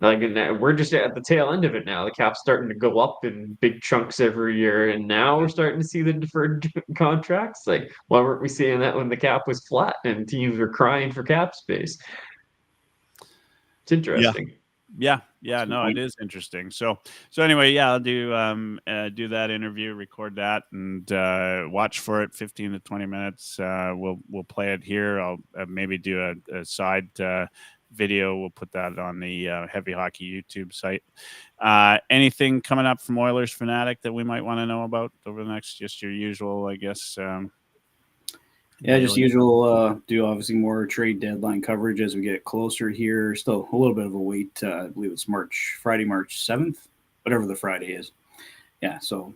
[SPEAKER 4] Like, and we're just at the tail end of it now. The cap's starting to go up in big chunks every year, and now we're starting to see the deferred contracts. Like, why weren't we seeing that when the cap was flat and teams were crying for cap space? It's interesting.
[SPEAKER 3] Yeah, no, it is interesting. So anyway, yeah, I'll do that interview, record that, and watch for it. 15 to 20 minutes. We'll play it here. I'll maybe do a side video. We'll put that on the Heavy Hockey YouTube site. Anything coming up from Oilers Fanatic that we might want to know about over the next, just your usual, I guess.
[SPEAKER 5] Yeah, just usual. Do obviously more trade deadline coverage as we get closer here. Still a little bit of a wait. I believe it's Friday, March 7th, whatever the Friday is. Yeah, so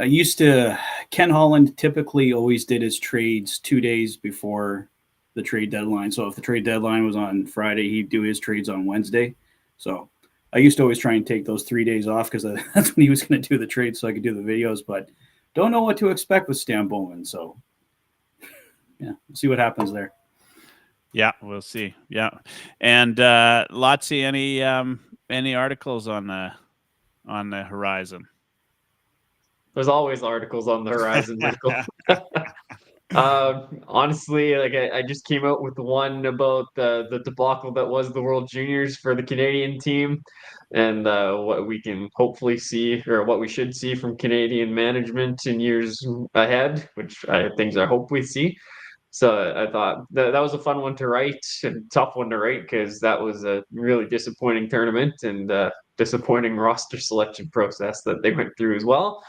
[SPEAKER 5] I used to, Ken Holland typically always did his trades 2 days before the trade deadline. So if the trade deadline was on Friday, he'd do his trades on Wednesday. So I used to always try and take those 3 days off because that's when he was going to do the trade so I could do the videos, but don't know what to expect with Stan Bowman. So yeah, we'll see what happens there.
[SPEAKER 3] Yeah, we'll see. Yeah, and Lotsie, any articles on the horizon?
[SPEAKER 4] There's always articles on the horizon, Michael. Honestly, like I just came out with one about the debacle that was the World Juniors for the Canadian team, and what we can hopefully see, or what we should see from Canadian management in years ahead, which things I hope we see. So I thought that was a fun one to write, and tough one to write because that was a really disappointing tournament and disappointing roster selection process that they went through as well.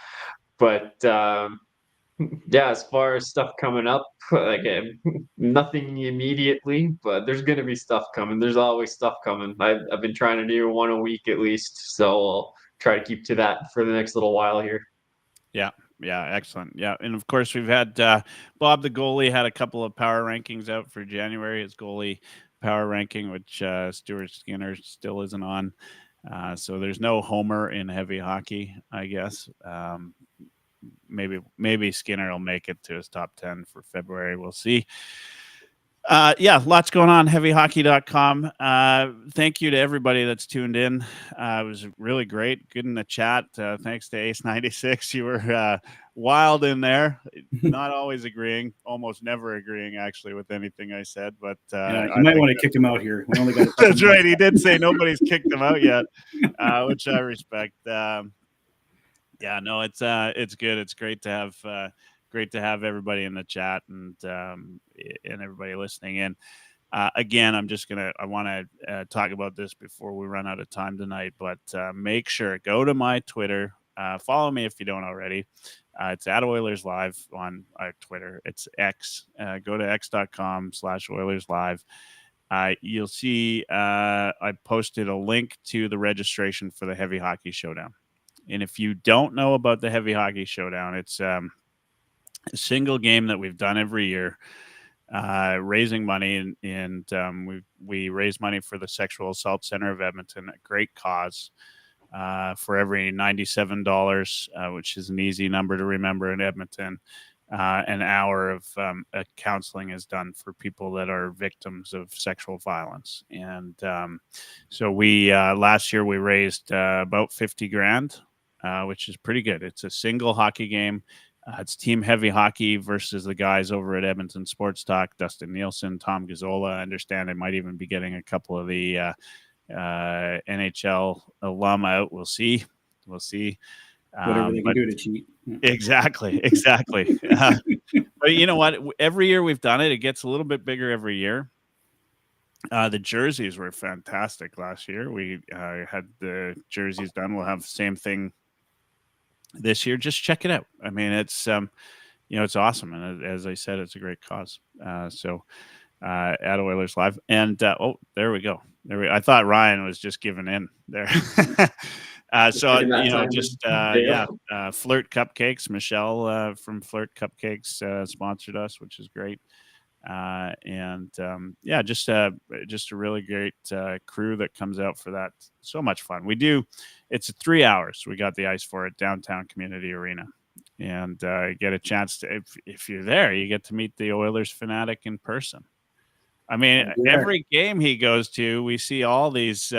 [SPEAKER 4] But yeah, as far as stuff coming up, like nothing immediately, but there's gonna be stuff coming. There's always stuff coming. I've been trying to do one a week at least, so I'll try to keep to that for the next little while here.
[SPEAKER 3] Yeah, excellent. Yeah, and of course we've had Bob the goalie had a couple of power rankings out for January. His goalie power ranking, which Stuart Skinner still isn't on. So there's no homer in heavy hockey, I guess. Maybe Skinner will make it to his top 10 for February. We'll see. Yeah, lots going on. Heavyhockey.com. Thank you to everybody that's tuned in. It was really great. Good in the chat. Thanks to Ace 96. You were wild in there. Not always agreeing, almost never agreeing actually with anything I said. But
[SPEAKER 5] yeah, you might want to kick him out here. We only got
[SPEAKER 3] that's right. He did say nobody's kicked him out yet, which I respect. Yeah, no, it's good. It's great to have everybody in the chat and everybody listening in. Again, I want to talk about this before we run out of time tonight, but make sure, go to my Twitter, follow me if you don't already. It's at Oilerslive on Twitter. It's X. Go to x.com/OilersLive. You'll see I posted a link to the registration for the Heavy Hockey Showdown. And if you don't know about the Heavy Hockey Showdown, it's a single game that we've done every year, raising money, and we raise money for the Sexual Assault Center of Edmonton, a great cause. For every $97, which is an easy number to remember in Edmonton, an hour of counseling is done for people that are victims of sexual violence. And so we last year we raised about 50 grand, which is pretty good. It's a single hockey game. It's Team Heavy Hockey versus the guys over at Edmonton Sports Talk, Dustin Nielsen, Tom Gazzola. I understand I might even be getting a couple of the NHL alum out. We'll see.
[SPEAKER 5] Whatever they can do to cheat.
[SPEAKER 3] Exactly. But you know what? Every year we've done it, it gets a little bit bigger every year. The jerseys were fantastic last year. We had the jerseys done. We'll have the same thing this year. Just check it out. I mean, it's it's awesome, and as I said, it's a great cause. So at Oilers Live, and there we go. I thought Ryan was just giving in there. So
[SPEAKER 4] In that
[SPEAKER 3] you know,
[SPEAKER 4] time,
[SPEAKER 3] just
[SPEAKER 4] yeah.
[SPEAKER 3] Flirt Cupcakes. Michelle from Flirt Cupcakes sponsored us, which is great. Yeah, just a really great crew that comes out for that. So much fun. We do. It's 3 hours. We got the ice for it, downtown community arena, and get a chance to, if you're there, you get to meet the Oilers fanatic in person. I mean, every game he goes to, we see all these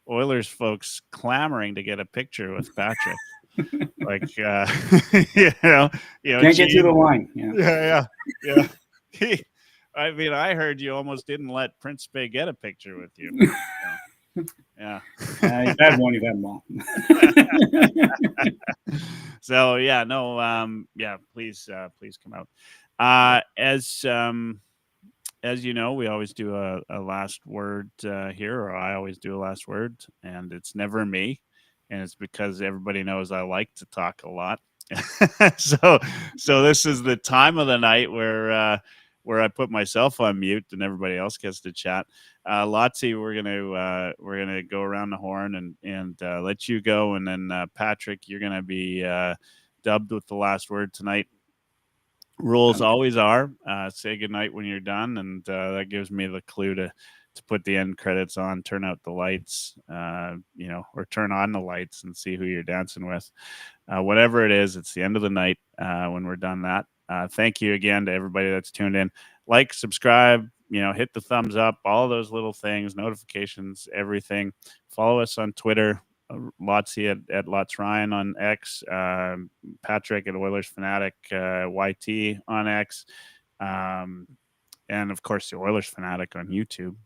[SPEAKER 3] Oilers folks clamoring to get a picture with Patrick. Like, you know,
[SPEAKER 5] Can't get through the line.
[SPEAKER 3] yeah. I mean, I heard you almost didn't let Prince Bay get a picture with you. Yeah.
[SPEAKER 5] You've had one, you've had them all.
[SPEAKER 3] So yeah, no, yeah, please come out. As you know, we always do a last word here, or I always do a last word, and it's never me, and it's because everybody knows I like to talk a lot. so this is the time of the night where I put myself on mute and everybody else gets to chat. Lotsie, we're gonna go around the horn and let you go, and then Patrick, you're gonna be dubbed with the last word tonight. Rules always are say goodnight when you're done, and that gives me the clue to put the end credits on, turn out the lights, or turn on the lights and see who you're dancing with. Whatever it is, it's the end of the night when we're done that. Thank you again to everybody that's tuned in. Like, subscribe, hit the thumbs up, all those little things, notifications, everything. Follow us on Twitter. Lotsie at Lots Ryan on X, Patrick at Oilers Fanatic YT on X, and of course the Oilers Fanatic on YouTube,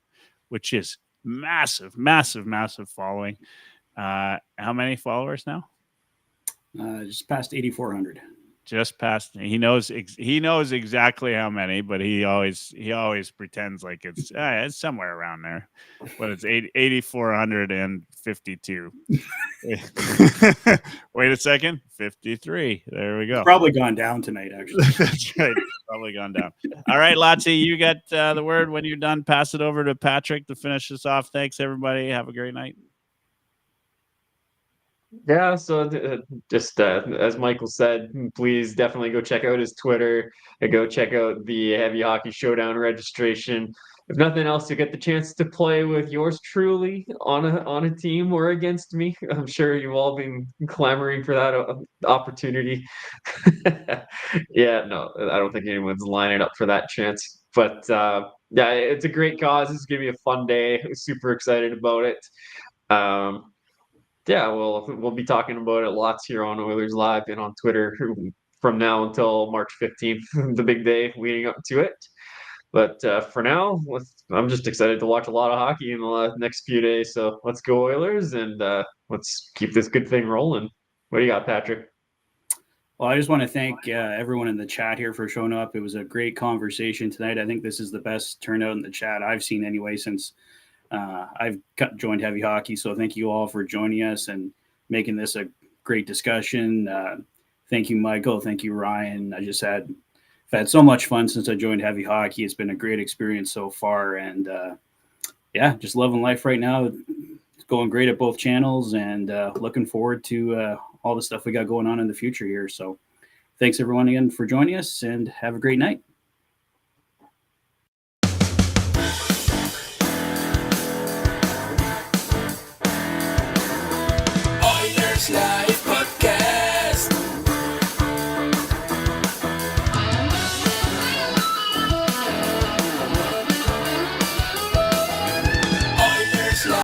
[SPEAKER 3] which is massive following. How many followers now?
[SPEAKER 5] Just past 8,400.
[SPEAKER 3] Just past. He knows exactly how many, but he always pretends like it's somewhere around there, but it's 8,452. Wait a second, 53. There we go.
[SPEAKER 5] It's probably gone down tonight, actually.
[SPEAKER 3] That's right. Probably gone down. All right, Lotsie, you got the word. When you're done, pass it over to Patrick to finish this off. Thanks, everybody. Have a great night.
[SPEAKER 4] Yeah, so just as Michael said, please definitely go check out his Twitter and go check out the Heavy Hockey Showdown registration. If nothing else, you get the chance to play with yours truly on a team or against me. I'm sure you've all been clamoring for that opportunity. Yeah, no, I don't think anyone's lining up for that chance. But yeah, it's a great cause. It's gonna be a fun day. I'm super excited about it. Yeah, we'll be talking about it lots here on Oilers Live and on Twitter from now until March 15th, the big day leading up to it. But for now, I'm just excited to watch a lot of hockey in the next few days. So let's go Oilers, and let's keep this good thing rolling. What do you got, Patrick?
[SPEAKER 5] Well, I just want to thank everyone in the chat here for showing up. It was a great conversation tonight. I think this is the best turnout in the chat I've seen anyway since I've joined Heavy Hockey. So thank you all for joining us and making this a great discussion. Thank you, Michael. Thank you, Ryan. I've had so much fun since I joined Heavy Hockey. It's been a great experience so far. And yeah, just loving life right now. It's going great at both channels, and looking forward to all the stuff we got going on in the future here. So thanks everyone again for joining us, and have a great night.